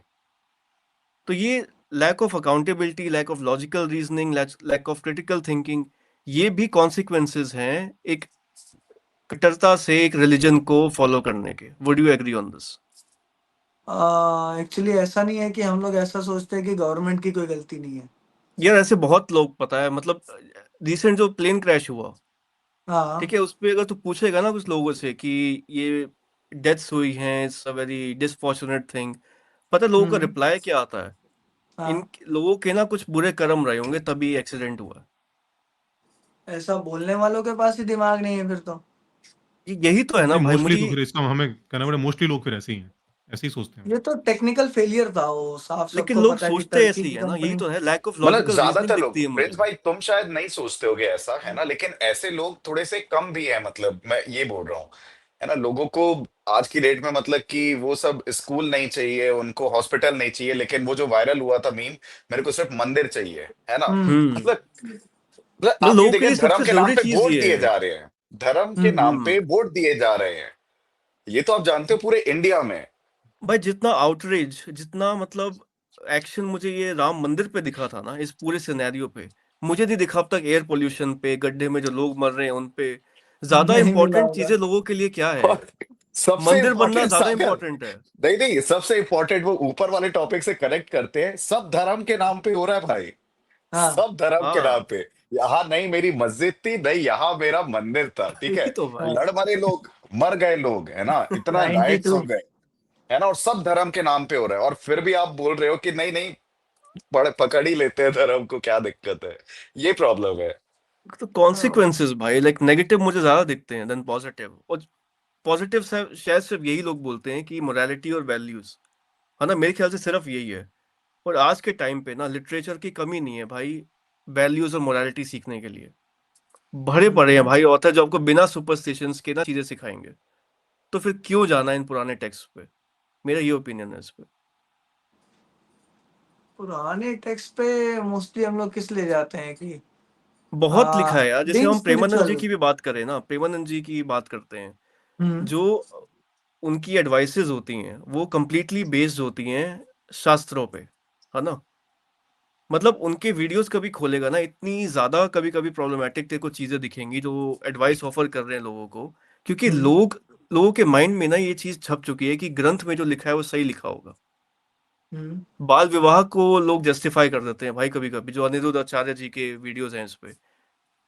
तो ये lack of accountability, lack of logical reasoning, lack of critical thinking, ये भी कॉन्सिक्वेंसेस हैं एक कट्टरता से एक रिलीजन को फॉलो करने के। Would you agree on this? Actually ऐसा नहीं है कि हम लोग ऐसा सोचते हैं कि गवर्नमेंट की कोई गलती नहीं है। यार ऐसे बहुत लोग, पता है, मतलब रिसेंट जो प्लेन क्रैश हुआ, हाँ। ठीक है, उस पे अगर तू पूछेगा ना कुछ लोगों से कि ये डेथ्स हुई हैं, इट्स अ वेरी डिसफॉर्चुनेट थिंग, पता है लोगों का हम्म। रिप्लाई क्या आता है? इन हाँ। लोगों के ना कुछ बुरे कर्म रहे होंगे तभी एक्सीडेंट हुआ। ऐसा बोलने वालों के पास ही दिमाग नहीं है फिर तो। यही तो है ना नहीं, भाई, मोस्टली मुझे तो फिर इसका हमें कहना पड़ेगा, मोस्टली लोग फिर ऐसे ही हैं, ऐसे ही सोचते हैं। ये तो टेक्निकल फेलियर था, वो साफ लेकिन सबको लोग पता है कि सोचते टर्की ऐसे ही की है ना, यही कंपनी। तो है, लैक ऑफ मतलब लॉजिकल रीजनिंग ज्यादातर दिखती लोग, है प्रिंस मुझे। भाई तुम शायद नहीं सोचते होगे ऐसा, है ना, लेकिन ऐसे लोग थोड़े से कम भी है, मतलब मैं ये बोल रहा हूँ, है ना, लोगों को आज की डेट में मतलब कि वो सब स्कूल नहीं चाहिए, उनको हॉस्पिटल नहीं चाहिए, लेकिन वो जो वायरल हुआ था मीम, मेरे को सिर्फ मंदिर चाहिए, है ना। हम्म। हम्म। मतलब मतलब आप ये लोगों के देखिए, लिए धर्म सबसे के नाम जरूरी पे चीज वोट ये दिए है। जा रहे हैं, धर्म के हम्म। नाम पे हम्म। वोट दिए जा रहे हैं, ये तो आप जानते हो पूरे इंडिया में। भाई जितना आउटरीच, जितना मतलब एक्शन मुझे ये राम मंदिर पे दिखा था ना, इस पूरे सिनेरियो पे, मुझे नहीं दिखा अब तक एयर पोल्यूशन पे, गड्ढे में जो लोग मर रहे हैं उन पे। ज्यादा नहीं मिला इंपॉर्टेंट होगा। चीजें लोगों के लिए क्या है? और सबसे मंदिर बनना इंपॉर्टेंट ज्यादा सागर, इंपॉर्टेंट है। नहीं नहीं, सबसे इंपॉर्टेंट वो ऊपर वाले टॉपिक से कनेक्ट करते हैं, सब धर्म के नाम पे हो रहा है भाई, हाँ। सब धर्म के नाम हाँ, पे। यहाँ नहीं मेरी मस्जिद थी, नहीं यहाँ मेरा मंदिर था, ठीक यही है, तो भाई। हाँ। लड़ मरे लोग, मर गए लोग, है ना, इतना राइट्स 92। हो गए, है ना, और सब धर्म के नाम पे हो रहा है, और फिर भी आप बोल रहे हो कि नहीं नहीं, पकड़ ही लेते हैं धर्म को, क्या दिक्कत है, ये प्रॉब्लम है। तो हाँ। कॉन्सिक्वेंसेस भाई, लाइक नेगेटिव मुझे ज्यादा दिखते हैं देन पॉजिटिव। और पॉजिटिव शायद सिर्फ यही लोग बोलते हैं कि मोरालिटी और वैल्यूज, है ना, मेरे ख्याल से सिर्फ यही है। और आज के टाइम पे ना लिटरेचर की कमी नहीं है भाई, वैल्यूज और मोरालिटी सीखने के लिए भरे पड़े हैं हम्म। भाई ऑथर, जो आपको बिना सुपरस्टिशंस के ना चीजें सिखाएंगे। तो फिर क्यों जाना इन पुराने टेक्स्ट पे? मेरा ये ओपिनियन है इस पे। पुराने टेक्स्ट पे मोस्टली हम लोग किस लिए जाते हैं कि बहुत लिखा है यार, जैसे बीइंग हम प्रेमानंद जी स्पिरिचुअल। की भी बात करें ना, प्रेमानंद जी की बात करते हैं, हम्म। जो उनकी एडवाइसेस होती हैं वो कंप्लीटली बेस्ड होती हैं शास्त्रों पे, है ना। मतलब उनके वीडियोस कभी खोलेगा ना, इतनी ज्यादा कभी कभी प्रॉब्लमेटिक तेरे को चीजें दिखेंगी जो एडवाइस ऑफर कर रहे हैं लोगों को, क्योंकि हम्म। लोगों के माइंड में ना ये चीज छप चुकी है कि ग्रंथ में जो लिखा है वो सही लिखा होगा। हम्म। बाल विवाह को लोग जस्टिफाई कर देते हैं भाई कभी कभी, जो अनिरुद्ध आचार्य जी के वीडियोस हैं इस पे,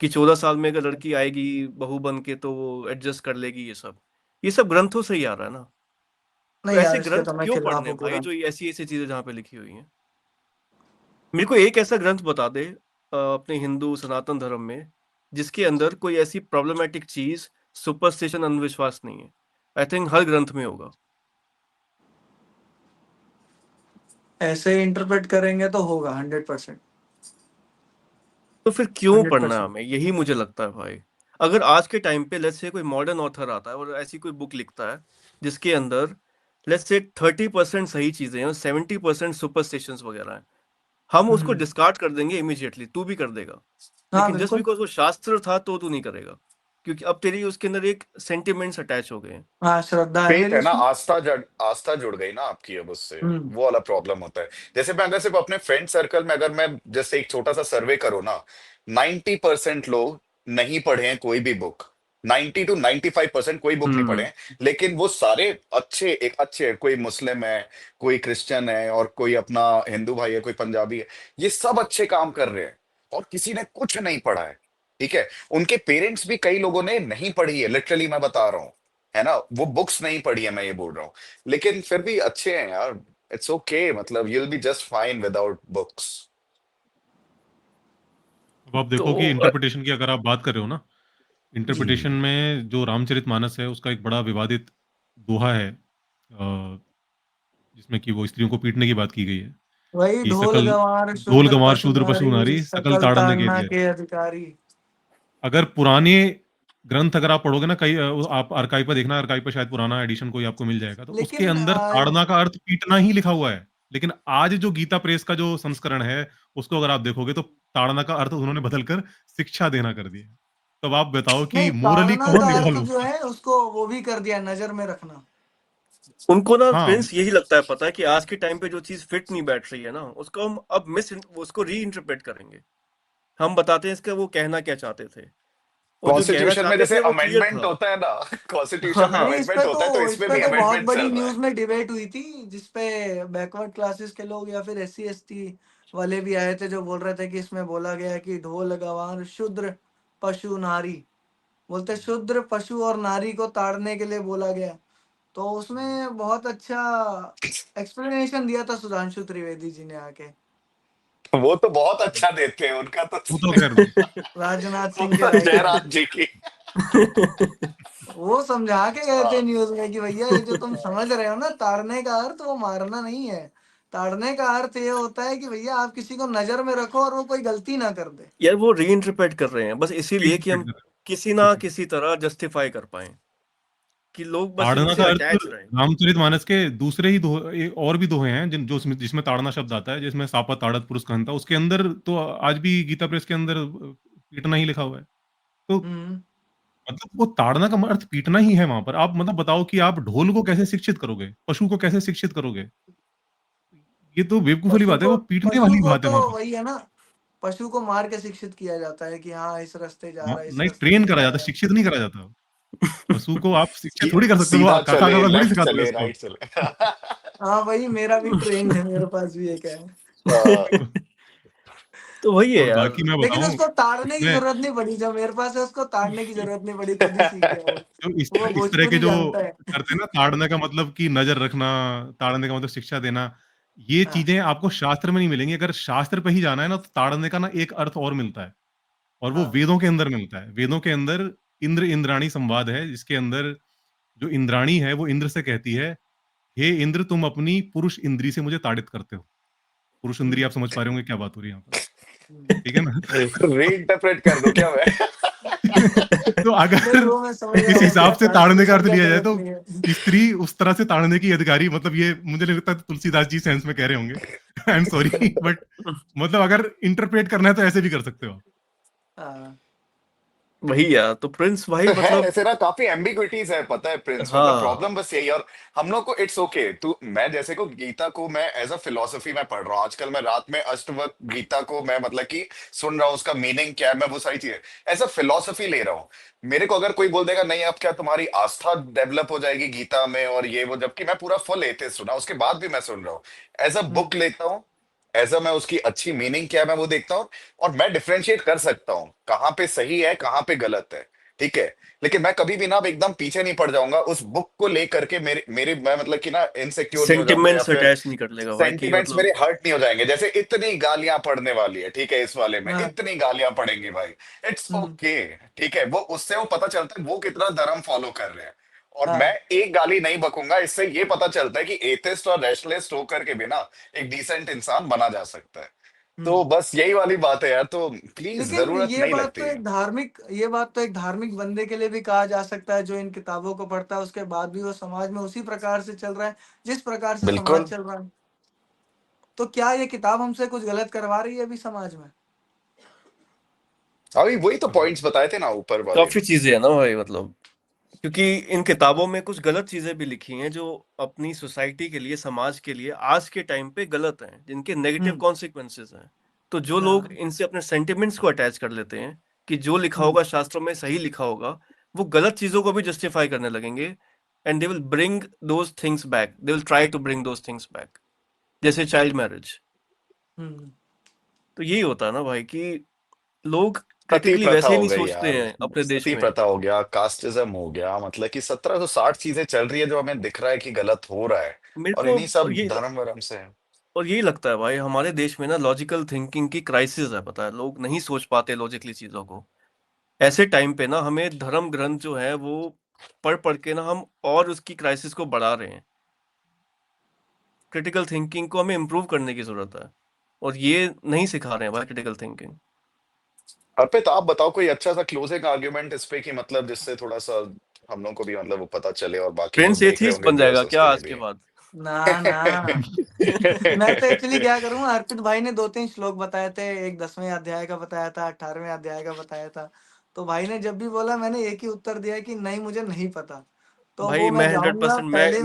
कि 14 साल में अगर लड़की आएगी बहू बन के तो वो एडजस्ट कर लेगी, ये सब ग्रंथों से ही आ रहा है ना। तो नहीं यार, ऐसे इसके ग्रंथ तो मैं क्यों खिलाफ पढ़ने हूँ भाई, पूरा। जो ये ऐसी ऐसी चीजें जहाँ पे लिखी हुई हैं? मेरे को एक ऐसा ग्रंथ बता दे अपने हिंदू सनातन धर्म में, जिसके अंदर कोई ऐसी प्रॉब्लमेटिक चीज, सुपरस्टिशन, अंधविश्वास नहीं है। आई थिंक हर ग्रंथ में होगा। ऐसे इंटरप्रेट करेंगे तो होगा 100%। तो फिर क्यों हंड्रेड पढ़ना है परसेंट हमें, यही मुझे लगता है भाई। अगर आज के टाइम पे लेट्स से कोई मॉडर्न ऑथर आता है और ऐसी कोई बुक लिखता है जिसके अंदर लेट्स से 30% सही चीजें हैं और 70% सुपरस्टिशंस वगैरह हैं, हम उसको हम्म, डिस्कार्ड कर देंगे इमीडिएटली, तू भी कर देगा, हाँ लेकिन जस्ट बिल्कुल। बिकॉज वो शास्त्र था तो तू नहीं करेगा, क्योंकि अब तेरी उसके अंदर एक सेंटिमेंट्स अटैच हो गए हैं। हाँ, श्रद्धा है फेथ मेरी है ना, उसमें। आस्था जुड़ गई ना आपकी अब उससे, हम्म। वो वाला प्रॉब्लम होता है। जैसे मैं अगर सिर्फ अपने फ्रेंड सर्कल में अगर मैं जैसे एक छोटा सा सर्वे करूँ ना, 90% लोग नहीं पढ़े हैं कोई भी बुक, 90 to 95% कोई बुक नहीं पढ़े हम्म। हैं, लेकिन वो सारे अच्छे, कोई मुस्लिम है, कोई क्रिश्चियन है, और कोई अपना हिंदू भाई है, कोई पंजाबी है, ये सब अच्छे काम कर रहे हैं, और किसी ने कुछ नहीं पढ़ा है। ठीक है, उनके पेरेंट्स भी कई लोगों ने नहीं पढ़ी है, लिटरली मैं बता रहा हूँ, है ना, वो बुक्स नहीं पढ़ी है, मैं ये बोल रहा हूँ, लेकिन फिर भी अच्छे हैं यार। इट्स ओके, मतलब you will be just fine without books. अब आप देखो कि तो इंटरप्रिटेशन की अगर आप बात कर रहे हो ना, जी। इंटरप्रिटेशन में जो रामचरितमानस है उसका एक बड़ा विवादित दोहा है, जिसमें कि वो स्त्रियों को पीटने की बात की गई है वही कि ढोल सकल गंवार ढोल शूद्र गंवार पशु शूद्र पशु नारी नारी सकल सकल ताड़ना के ताड़ना अधिकारी। के अधिकारी। अगर पुराने ग्रंथ अगर आप पढ़ोगे ना, कई आप आर्काइव पर देखना, आर्काइव पर शायद पुराना एडिशन कोई आपको मिल जाएगा, तो उसके लेकिन अंदर ताड़ना का अर्थ पीटना ही लिखा हुआ है। लेकिन आज जो गीता प्रेस का जो संस्करण है, उसको अगर आप देखोगे तो ताड़ना का अर्थ उन्होंने बदल कर शिक्षा देना कर दिया है। तो अब आप बताओ कि नहीं, मोरली ताड़ना कौन का अर्थ इन्वॉल्व जो होगा? है उसको वो भी कर दिया, नजर में रखना। उनको ना हाँ, प्रिंस यही लगता है, पता है कि आज के टाइम पे जो चीज फिट नहीं बैठ रही है ना, उसको हम अब उसको री इंटरप्रेट करेंगे। हम बताते हैं इसका वो कहना क्या चाहते थे, और जो कहना कॉन्स्टिट्यूशन में चाहते जैसे थे वो क्लियर अमेंडमेंट था। होता है ना, हाँ कॉन्स्टिट्यूशन में हाँ। नहीं, अमेंडमेंट होता है, तो इस इसमें पे भी तो बहुत अमेंडमेंट बड़ी चल रहा न्यूज में डिबेट हुई थी, जिसपे बैकवर्ड क्लासेस के लोग या फिर एससी एसटी वाले भी आए थे, जो बोल रहे थे कि इसमें बोला गया है कि ढोल गवार शूद्र पशु नारी, बोलते शूद्र पशु और नारी को ताड़ने के लिए बोला गया। तो उसमें बहुत अच्छा एक्सप्लेनेशन दिया था सुधांशु त्रिवेदी जी ने आके, है। वो तो बहुत अच्छा देते हैं, उनका तो वो तो खैर राजनाथ वो सिंह के तो राइटर। जयराज जी की। वो समझा के गए थे हाँ। न्यूज में कि भैया ये जो तुम समझ रहे हो ना, ताड़ने का अर्थ वो मारना नहीं है। ताड़ने का अर्थ ये होता है कि भैया आप किसी को नजर में रखो और वो कोई गलती ना कर दे। यार वो री इंटरप्रेट कर रहे हैं बस इसीलिए कि reinterpret हम कर रहे किसी हैं। ना किसी तरह जस्टिफाई कर पाए, कि लोग बस ताड़ना इनसे का अर्थ अटैच रहे। रामचरितमानस के दूसरे ही और भी दोहे हैं, जिसमें ताड़ना शब्द आता है, जिसमें सापा ताड़त पुरुष कहता, उसके अंदर तो आज भी गीता प्रेस के अंदर पीटना ही लिखा हुआ है। तो हम्म। मतलब वो ताड़ना का अर्थ पीटना ही है वहां पर। आप मतलब बताओ कि आप ढोल को कैसे शिक्षित करोगे, पशु को कैसे शिक्षित करोगे? ये तो बेवकूफ वाली बात है, वो पीटने पशु वाली को बात है तो वहां पर। वही है ना, पशु को मार के शिक्षित किया जाता है कि हाँ इस रास्ते जा रहा है, इस नहीं, रास्ते ट्रेन नहीं करा जा जाता, रहा है। शिक्षित नहीं करा जाता। पशु को आप शिक्षित थोड़ी कर सकते हो, वो सीधा काका चले, काका थोड़ी लेफ्ट सिखाते हो चले, उसको। राइट चले। हाँ भाई, मेरा भी ट्रेन है, मेरे पास भी एक है। तो वही है और यार। बाकी मैं लेकिन बताऊं, उसको ताड़ने की इसमें जरूरत नहीं पड़ी, जो मेरे पास है उसको ताड़ने की जरूरत नहीं पड़ी, खुद ही सीख गया वो। जो वो इस तरह के भोजपुरी जो जानता है। करते हैं ना, ताड़ने का मतलब कि नजर रखना, ताड़ने का मतलब शिक्षा देना, ये हाँ। चीजें आपको शास्त्र में नहीं मिलेंगी। अगर शास्त्र पे ही जाना है ना, तो ताड़ने का ना एक अर्थ और मिलता है, और वो हाँ। वेदों के अंदर मिलता है। वेदों के अंदर इंद्र इंद्राणी संवाद है, जिसके अंदर जो इंद्राणी है वो इंद्र से कहती है, हे इंद्र, तुम अपनी पुरुष इंद्री से मुझे ताड़ित करते हो। पुरुष इंद्री, आप हम्म, समझ पा रहे होंगे क्या बात हो रही है यहाँ पर, हम्म। ठीक है ना? रीइंटरप्रेट कर दो क्या मैं? तो नहीं, अगर वो मैं समझ रहा इस हूँ, क्या हिसाब से ताड़ने का ट्रांसलेशन अर्थ का लिया जाए, जरूरत तो नहीं है। स्त्री उस तरह से ताड़ने की अधिकारी, मतलब ये मुझे नहीं लगता तुलसीदास जी सेंस में कह रहे होंगे। आई एम सॉरी, बट मतलब अगर इंटरप्रेट करना है तो ऐसे भी कर सकते हो आप। हाँ। वही यार, तो प्रिंस भाई तो है मतलब। ऐसे ना, काफी एम्बिग्विटीज है, पता है प्रिंस, मतलब हाँ। प्रॉब्लम बस यही है। और हम लोग को इट्स ओके, तू मैं जैसे को गीता को मैं एज अ फिलोसफी में पढ़ रहा हूँ आजकल, मैं रात में अष्टवक गीता को मैं मतलब कि सुन रहा हूँ, उसका मीनिंग क्या है, मैं वो सारी चीजें एज अ फिलोसफी ले रहा हूँ। मेरे को अगर कोई बोल देगा नहीं अब क्या तुम्हारी आस्था डेवलप हो जाएगी गीता में और ये वो, जबकि मैं पूरा फुल एथिस्ट सुना, उसके बाद भी मैं सुन रहा हूँ, एज अ हम्म, बुक लेता हूँ, एज अ मैं उसकी अच्छी मीनिंग क्या है मैं वो देखता हूँ, और मैं डिफरेंशिएट कर सकता हूँ कहाँ पे सही है कहाँ पे गलत है। ठीक है, लेकिन मैं कभी भी ना अब एकदम पीछे नहीं पड़ जाऊंगा उस बुक को लेकर के, मेरे मेरे मैं मतलब कि ना इनसिक्योर नहीं हो जाऊंगा, या सेंटिमेंट्स फिर अटैच नहीं कर लेगा भाई कि सेंटिमेंट्स मतलब। मेरे हर्ट नहीं हो जाएंगे। जैसे इतनी गालियां पड़ने वाली है, ठीक है, इस वाले में हाँ। इतनी गालियां पड़ेंगी भाई, इट्स हम्म, ओके। ठीक है, वो उससे वो पता चलता है वो कितना धर्म फॉलो कर रहे हैं, और मैं हाँ। एक गाली नहीं बकूंगा, इससे ये पता चलता है कि एथिस्ट और रैशनलिस्ट होकर के भी ना एक डिसेंट इंसान बना जा सकता है। तो हम्म। बस यही वाली बात है यार, तो प्लीज लेकिन जरूरत नहीं लगती है। ये बात तो एक धार्मिक बंदे के लिए भी कहा जा सकता है, जो इन किताबों को पढ़ता है, उसके बाद भी वो समाज में उसी प्रकार से चल रहा है जिस प्रकार से समाज बिल्कुल। चल रहा है। तो क्या ये किताब हमसे कुछ गलत करवा रही है अभी समाज में? अभी वही तो पॉइंट्स बताए थे ना ऊपर वाले। काफी चीजें है ना भाई, मतलब क्योंकि इन किताबों में कुछ गलत चीजें भी लिखी हैं जो अपनी सोसाइटी के लिए, समाज के लिए आज के टाइम पे गलत हैं, जिनके नेगेटिव हम्म। कॉन्सिक्वेंसेस हैं। तो जो लोग हाँ। इनसे अपने सेंटिमेंट्स को अटैच कर लेते हैं कि जो लिखा हम्म। होगा शास्त्रों में सही लिखा होगा, वो गलत चीजों को भी जस्टिफाई करने लगेंगे। And they will bring those things back, they will try to bring those things back, जैसे चाइल्ड मैरिज। हम्म। तो यही होता है ना भाई कि लोग सती क्रिटिकली प्रथा वैसे ही हो नहीं गई सोचते यार, हैं अपने देश सती में। प्रथा हो गया, कास्टिज्म हो गया, मतलब कि 1760 चीजें चल रही है जो हमें दिख रहा है कि गलत हो रहा है, मेरे और को इन्हीं और सब ये धर्म वरम से। और यही लगता है भाई, हमारे देश में ना लॉजिकल थिंकिंग की क्राइसिस है, पता है, लोग नहीं सोच पाते लॉजिकली चीजों को। ऐसे टाइम पे ना हमें धर्म ग्रंथ जो है वो पढ़ पढ़ के ना हम और उसकी क्राइसिस को बढ़ा रहे हैं। क्रिटिकल थिंकिंग को हमें इम्प्रूव करने की जरूरत है, और ये नहीं सिखा रहे हैं भाई क्रिटिकल थिंकिंग। अर्पित आप बताओ कोई अच्छा सा क्लोजिंग आर्ग्यूमेंट इस पे, कि मतलब जिससे थोड़ा सा हम लोग को भी मतलब वो पता चले, और बाकी जो प्रिंस देख रहे एथियस्ट होंगे बन जाएगा व्यूअर्स क्या उसके लिए आज भी के है। बाद? ना ना, मैं तो एक्चुअली क्या करूँ, अर्पित भाई ने 2-3 श्लोक बताए थे, एक 10वें अध्याय का बताया था, 18वें अध्याय का बताया था। तो भाई ने जब भी बोला मैंने एक ही उत्तर दिया कि नहीं मुझे नहीं पता। तो भाई वो मैं मैं जाऊंगा 100% पहले।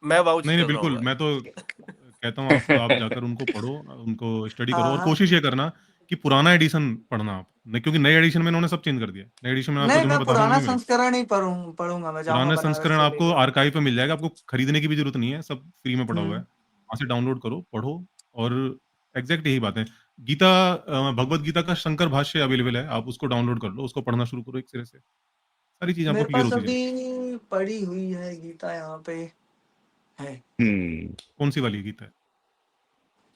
मैं वाउच नहीं नहीं कर रहा हूँ बिल्कुल, मैं तो भाई। कहता हूँ आप जाकर उनको पढ़ो, उनको स्टडी करो, हाँ और हाँ। कोशिश ये करना कि पुराना एडिशन पढ़ना आप, नहीं, क्योंकि नए एडिशन में इन्होंने सब चेंज कर दिया। नए एडिशन में आपको नहीं, जो मैं मैं बता रहा हूँ वो पुराना नहीं मिलेगा। संस्करण ही पढ़ूंगा, मैं जाऊंगा पुराने बनारस संस्करण से आपको लेके। आर्काइव पे मिल जाएगा, आपको खरीदने की भी जरूरत नहीं है, सब फ्री में पड़ा हुआ है, हम्म। वहां से डाउनलोड करो, पढ़ो। और एग्जैक्ट यही बात है। गीता, भगवत गीता का शंकर भाष्य अवेलेबल है, आप उसको डाउनलोड कर लो, उसको पढ़ना शुरू करो एक सिरे से, सारी चीजें आपको मेरे क्लियर पास होती अभी जाएगी। पड़ी हुई है गीता, यहाँ पे है। हम्म। कौन सी वाली गीता है?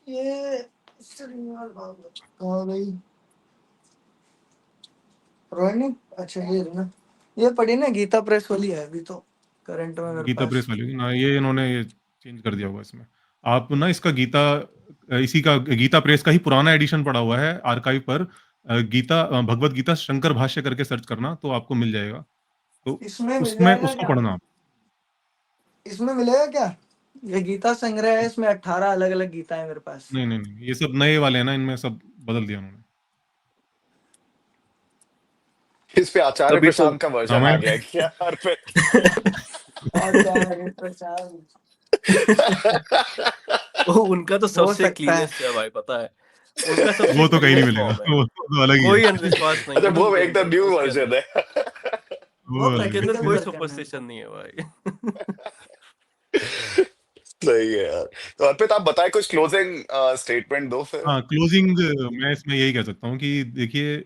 ये श्रीमद् भागवत कहाँ गई रोहिणी? अच्छा ये रही ना, ये पड़ी ना, गीता प्रेस वाली है अभी तो करंट में मेरे गीता पास। प्रेस वाली ना, ये इन्होंने ये चेंज कर दिया हुआ है इसमें। आप ना इसका गीता, इसी का गीता प्रेस का ही पुराना एडिशन पड़ा हुआ है आर्काइव पर, गीता, भगवत गीता शंकर भाष्य करके सर्च करना तो आपको मिल जाएगा। तो इसमें मिल उसमें जाएगा उसको क्या? पढ़ना आप। इसमें मिलेगा क्या? ये गीता संग्रह है, इसमें 18 अलग अलग गीता है मेरे पास। नहीं नहीं नहीं, ये सब नए वाले हैं ना, इनमें सब बदल दिया उन्होंने। इस पे आचार्य तभी तो प्रशांत का वर्जन आ रामायण गया है क्या अर्पित? आचार्य प्रसाद। वो उनका तो हो सबसे सकता है। क्लीनेस्ट है भाई, पता है, उनका सबसे वो तो कहीं नहीं क्लीनेस्ट मिलेगा, फॉर्म है। वो तो अलग ही है। कोई अंधविश्वास नहीं अच्छा है वो उनके एकदम अंदर, न्यू उसके वर्जन अंदर है। वो वो अलग उसके है। अंदर प्रैक्टिकल कोई वर्जन है। सुपरस्टिशन नहीं है भाई। सही है यार। तो अर्पित आप बताएं कुछ क्लोजिंग स्टेटमेंट दो फिर। हाँ, क्लोजिंग मैं इसमें यही कह सकता हूँ कि देखिए,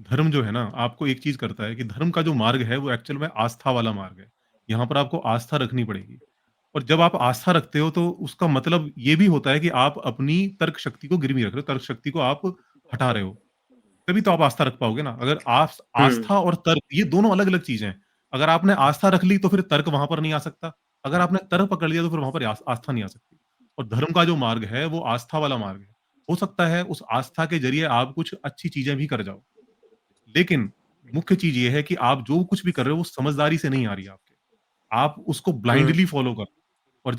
धर्म जो है ना, आपको एक चीज करता है कि धर्म का जो मार्ग है वो एक्चुअल में आस्था वाला मार्ग है। यहाँ पर आपको आस्था रखनी पड़ेगी, और जब आप आस्था रखते हो तो उसका मतलब ये भी होता है कि आप अपनी तर्क शक्ति को गिरवी रख रहे हो, तर्क शक्ति को आप हटा रहे हो, तभी तो आप आस्था रख पाओगे ना। अगर आप, हम्म। आस्था और तर्क ये दोनों अलग अलग चीजें हैं। अगर आपने आस्था रख ली तो फिर तर्क वहां पर नहीं आ सकता, अगर आपने तर्क पकड़ लिया तो फिर वहां पर आस्था नहीं आ सकती। और धर्म का जो मार्ग है वो आस्था वाला मार्ग है। हो सकता है उस आस्था के जरिए आप कुछ अच्छी चीजें भी कर जाओ, लेकिन मुख्य चीज ये है कि आप जो कुछ भी कर रहे हो वो समझदारी से नहीं आ रही है आपके, आप उसको हम्म। ब्लाइंडली फॉलो कर, और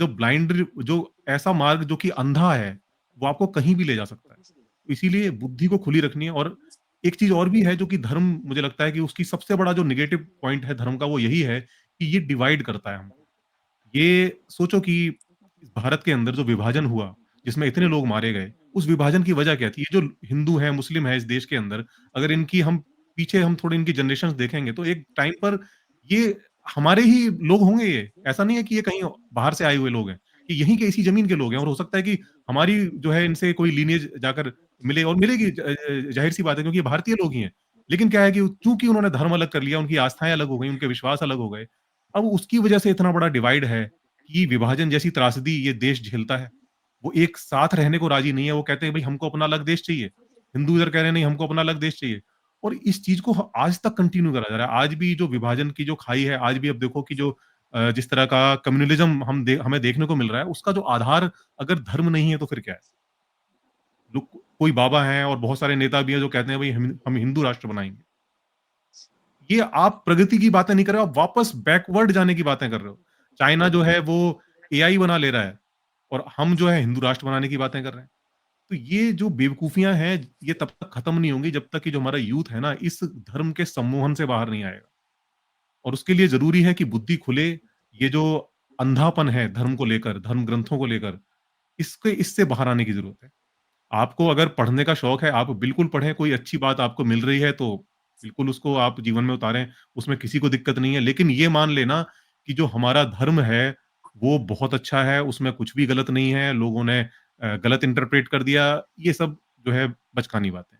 जो ऐसा मार्ग जो कि अंधा है, वो आपको कहीं भी ले जा सकता है। तो इसीलिए बुद्धि को खुली रखनी है। और एक चीज और भी है जो कि धर्म, मुझे लगता है कि उसकी सबसे बड़ा जो नेगेटिव पॉइंट है धर्म का, वो यही है कि ये डिवाइड करता है हमको। ये सोचो कि इस भारत के अंदर जो विभाजन हुआ, जिसमें इतने लोग मारे गए, उस विभाजन की वजह क्या थी? ये जो हिंदू है, मुस्लिम है इस देश के अंदर, अगर इनकी हम पीछे हम थोड़े इनकी जनरेशंस देखेंगे तो एक टाइम पर ये हमारे ही लोग होंगे ये। ऐसा नहीं है कि ये कहीं बाहर से आए हुए लोग हैं, ये यहीं के इसी ज़मीन के लोग हैं, और हो सकता है कि हमारी जो है इनसे कोई लीनिएज जाकर मिले, और मिलेगी, ज़ाहिर-सी बात है, क्योंकि ये भारतीय लोग ही हैं। लेकिन क्या है कि चूँकि उन्होंने धर्म अलग कर लिया, उनकी आस्थाएँ अलग हो गई, उनके विश्वास अलग हो गए, अब उसकी वजह से इतना बड़ा डिवाइड है कि विभाजन जैसी त्रासदी ये देश झेलता है। वो एक साथ रहने को राजी नहीं है, वो कहते हैं भई हमको अपना अलग देश चाहिए। हिंदू इधर कह रहे हैं नहीं हमको अपना अलग देश चाहिए। और इस चीज़ को आज तक कंटिन्यू करा जा रहा है। आज भी जो विभाजन की जो खाई है, आज भी अब देखो कि जो जिस तरह का कम्युनलिज़्म हमें देखने को मिल रहा है, उसका जो आधार अगर धर्म नहीं है तो फिर क्या है? लोग, कोई बाबा हैं और बहुत सारे नेता भी हैं जो कहते हैं भाई हम हिंदू राष्ट्र बनाएंगे। ये आप प्रगति की बातें नहीं कर रहे हो, आप वापस बैकवर्ड जाने की बातें कर रहे हो। चाइना जो है वो एआई बना ले रहा है और हम जो है हिंदू राष्ट्र बनाने की बातें कर रहे हैं। तो ये जो बेवकूफियां हैं, ये तब तक खत्म नहीं होंगी जब तक कि जो हमारा यूथ है ना, इस धर्म के सम्मोहन से बाहर नहीं आएगा। और उसके लिए जरूरी है कि बुद्धि खुले। ये जो अंधापन है धर्म को लेकर, धर्म ग्रंथों को लेकर, इससे बाहर आने की जरूरत है। आपको अगर पढ़ने का शौक है, आप बिल्कुल पढ़ें, कोई अच्छी बात आपको मिल रही है तो बिल्कुल उसको आप जीवन में उतारें, उसमें किसी को दिक्कत नहीं है। लेकिन ये मान लेना कि जो हमारा धर्म है, वो बहुत अच्छा है, उसमें कुछ भी गलत नहीं है, लोगों ने गलत इंटरप्रेट कर दिया, ये सब जो है बचकानी बातें हैं।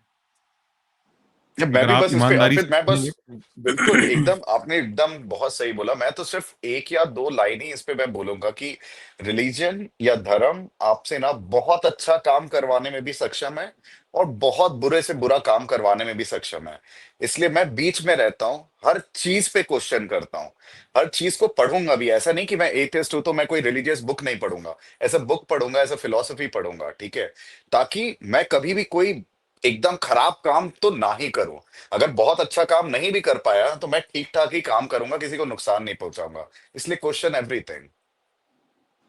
मैं अगर भी आप बस इस पे ईमानदारी अर्पित, से मैं बस पढ़ेंगे। बिल्कुल एकदम, आपने एकदम बहुत सही बोला। मैं तो सिर्फ एक या दो लाइन ही इस पे मैं बोलूंगा कि रिलीजन या धर्म आपसे ना बहुत अच्छा काम करवाने में भी सक्षम है और बहुत बुरे से बुरा काम करवाने में भी सक्षम है। इसलिए मैं बीच में रहता हूँ, हर चीज पे क्वेश्चन करता हूँ, हर चीज को पढ़ूंगा भी। ऐसा नहीं कि मैं एथिस्ट हूं तो मैं कोई रिलीजियस बुक नहीं पढ़ूंगा, ऐसा बुक पढ़ूंगा, ऐसा फिलोसफी पढ़ूंगा, ठीक है, ताकि मैं कभी भी कोई एकदम खराब काम तो ना ही करूं। अगर बहुत अच्छा काम नहीं भी कर पाया तो मैं ठीक ठाक ही काम करूंगा, किसी को नुकसान नहीं पहुंचाऊंगा। इसलिए क्वेश्चन एवरीथिंग।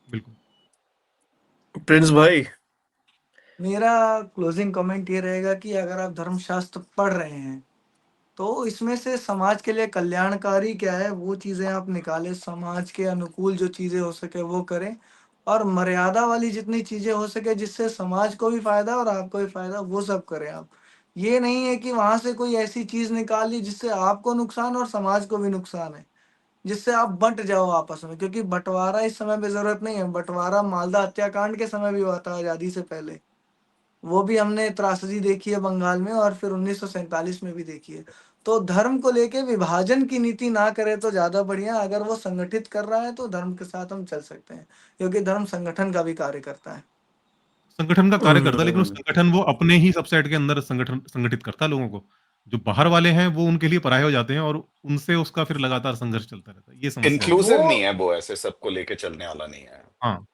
बिल्कुल। प्रिंस भाई। मेरा क्लोजिंग कमेंट ये रहेगा कि अगर आप धर्मशास्त्र पढ़ रहे हैं तो इसमें से समाज के लिए कल्याणकारी क्या है वो चीजें आप निकालें, समाज के अनुकूल जो चीजें हो सके वो करें, और मर्यादा वाली जितनी चीजें हो सके जिससे समाज को भी फायदा और आपको भी फायदा, वो सब करें आप। ये नहीं है कि वहां से कोई ऐसी चीज निकाल ली जिससे आपको नुकसान और समाज को भी नुकसान है, जिससे आप बंट जाओ आपस में, क्योंकि बंटवारा इस समय पे जरूरत नहीं है। बंटवारा मालदा हत्याकांड के समय भी हुआ था, आजादी से पहले। वो भी हमने त्रासदी देखी है बंगाल में, और फिर 1947 में भी देखी है। तो धर्म को लेके विभाजन की नीति ना करे तो ज्यादा बढ़िया। अगर वो संगठित कर रहा है तो धर्म के साथ हम चल सकते हैं, क्योंकि धर्म संगठन का भी कार्य करता है। संगठन का कार्य करता है, लेकिन वो हम्म। संगठन वो अपने ही सबसेट के अंदर संगठित करता है लोगों को। जो बाहर वाले हैं वो उनके लिए पराये हो जाते हैं और उनसे उसका फिर लगातार संघर्ष चलता रहता है। ये समस्या है। वो इंक्लूसिव नहीं है वो, ऐसे सबको लेके चलने वाला नहीं है। हाँ,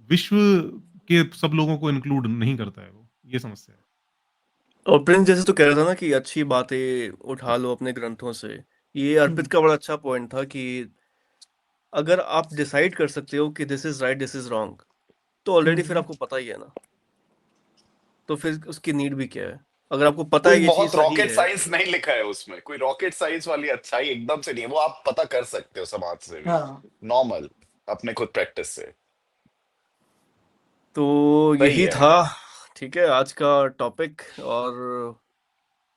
विश्व के सब लोगों को इंक्लूड नहीं करता है वो, ये समस्या है। और प्रिंस जैसे तो कह रहा था ना कि अच्छी बातें उठा लो अपने ग्रंथों से। ये अर्पित का बड़ा अच्छा पॉइंट था कि अगर आप डिसाइड कर सकते हो कि this is right this is wrong, तो ऑलरेडी फिर आपको पता ही है ना, तो फिर उसकी नीड भी क्या है। अगर आपको पता है कोई ये चीज बहुत सही रॉकेट है। साइंस नहीं लिखा है उसमें, कोई रॉकेट साइंस वाली अच्छाई एकदम से नहीं है, वो आप पता कर सकते हो समाज से भी, हाँ, नॉर्मल, अपने खुद प्रैक्टिस से। तो सही यही है। था, ठीक है, आज का टॉपिक। और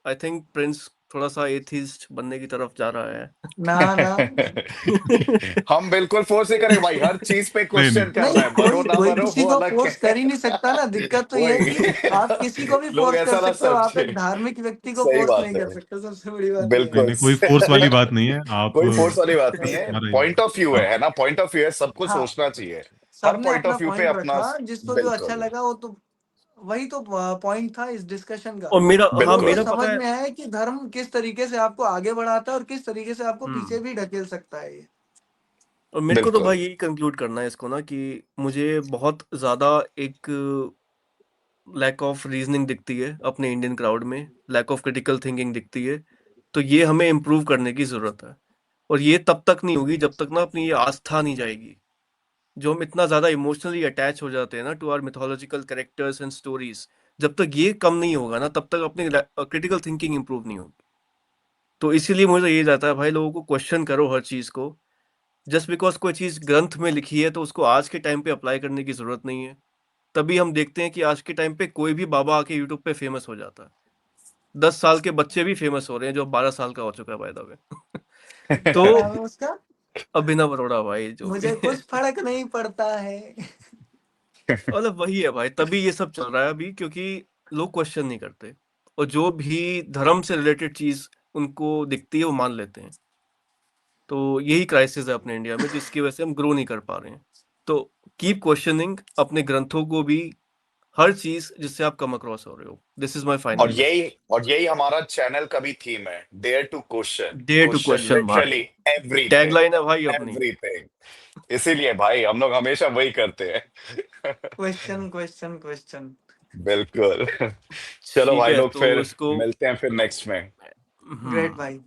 आई थिंक प्रिंस थोड़ा सा एथिस्ट बनने की तरफ जा रहा है। ना ना। हम बिल्कुल फोर्स नहीं करेंगे भाई, हर चीज पे नहीं, नहीं। क्वेश्चन नहीं, करना है, मरो कोई ना कोई मरो किसी वो को अलग फोर्स है। कर ही नहीं सकता ना। दिक्कत तो ये है वही, कि आप किसी को भी लोग फोर्स कर ऐसा ना सकते हो, आप समझे। एक धार्मिक व्यक्ति को सही फोर्स बात नहीं है, कर सकते। सबसे बड़ी बात ये है। नहीं, बिल्कुल। नहीं, कोई फोर्स वाली बात नहीं है। आप कोई फोर्स वाली बात नहीं है, हमारा पॉइंट ऑफ व्यू हाँ, है ना, पॉइंट ऑफ व्यू है, सबको हाँ, सोचना चाहिए। हर सबने पॉइंट अपना ऑफ व्यू पे पॉइंट अपना। रखा, जिसको जो अच्छा बिल्कुल लगा वो तो वही तो पॉइंट था इस डिस्कशन का। और मेरा, हाँ लोगों को मेरा बिल्कुल पता समझ है। में आया कि धर्म किस तरीके से आपको आगे बढ़ाता है और किस तरीके से आपको पीछे हम्म। भी ढकेल सकता है ये। और मेरे को तो बिल्कुल। भाई यही कंक्लूड करना है इसको ना, कि मुझे बहुत ज्यादा एक लैक ऑफ रीजनिंग दिखती है अपने इंडियन क्राउड में, लैक ऑफ क्रिटिकल थिंकिंग दिखती है। तो ये हमें इम्प्रूव करने की जरूरत है। और ये तब तक नहीं होगी जब तक ना अपनी ये आस्था नहीं जाएगी। जो हम इतना ज्यादा इमोशनली अटैच हो जाते हैं ना to our mythological characters and stories, जब तक ये कम नहीं होगा ना, तब तक अपनी क्रिटिकल थिंकिंग इंप्रूव नहीं होगी। तो इसीलिए मुझे ये जाता है भाई, लोगों को क्वेश्चन करो हर चीज को। जस्ट बिकॉज कोई चीज ग्रंथ में लिखी है तो उसको आज के टाइम पे अप्लाई करने की जरूरत नहीं है। तभी हम देखते हैं कि आज के टाइम पे कोई भी बाबा आके यूट्यूब पे फेमस हो जाता है। 10 साल के बच्चे भी फेमस हो रहे हैं जो 12 साल का हो चुका है, बाय द वे। तो क्या नाम है उसका? अभिनव अरोड़ा भाई, जो भी मुझे कुछ फर्क नहीं पड़ता है। मतलब वही है भाई, तभी ये सब चल रहा है अभी, क्योंकि लोग क्वेश्चन नहीं करते। और जो भी धर्म से रिलेटेड चीज उनको दिखती है वो मान लेते हैं। तो यही क्राइसिस है अपने इंडिया में, जिसकी वजह से हम ग्रो नहीं कर पा रहे हैं। तो कीप क्वेश्चनिंग अपने ग्रंथों को भी, हर चीज जिससे आप कम अक्रॉस हो रहे हो। दिस इज माय और फाइनल यही और यही हमारा चैनल का भी थीम है, dare to question, dare to question question भाई। लिटरली एवरीथिंग, टैगलाइन है भाई अपनी। एवरीथिंग। इसीलिए भाई हम लोग हमेशा वही करते हैं। Question question question. बिल्कुल। चलो ठीक भाई है, लोग, तो फिर इसको मिलते हैं फिर नेक्स्ट में। ग्रेट हम्म भाई।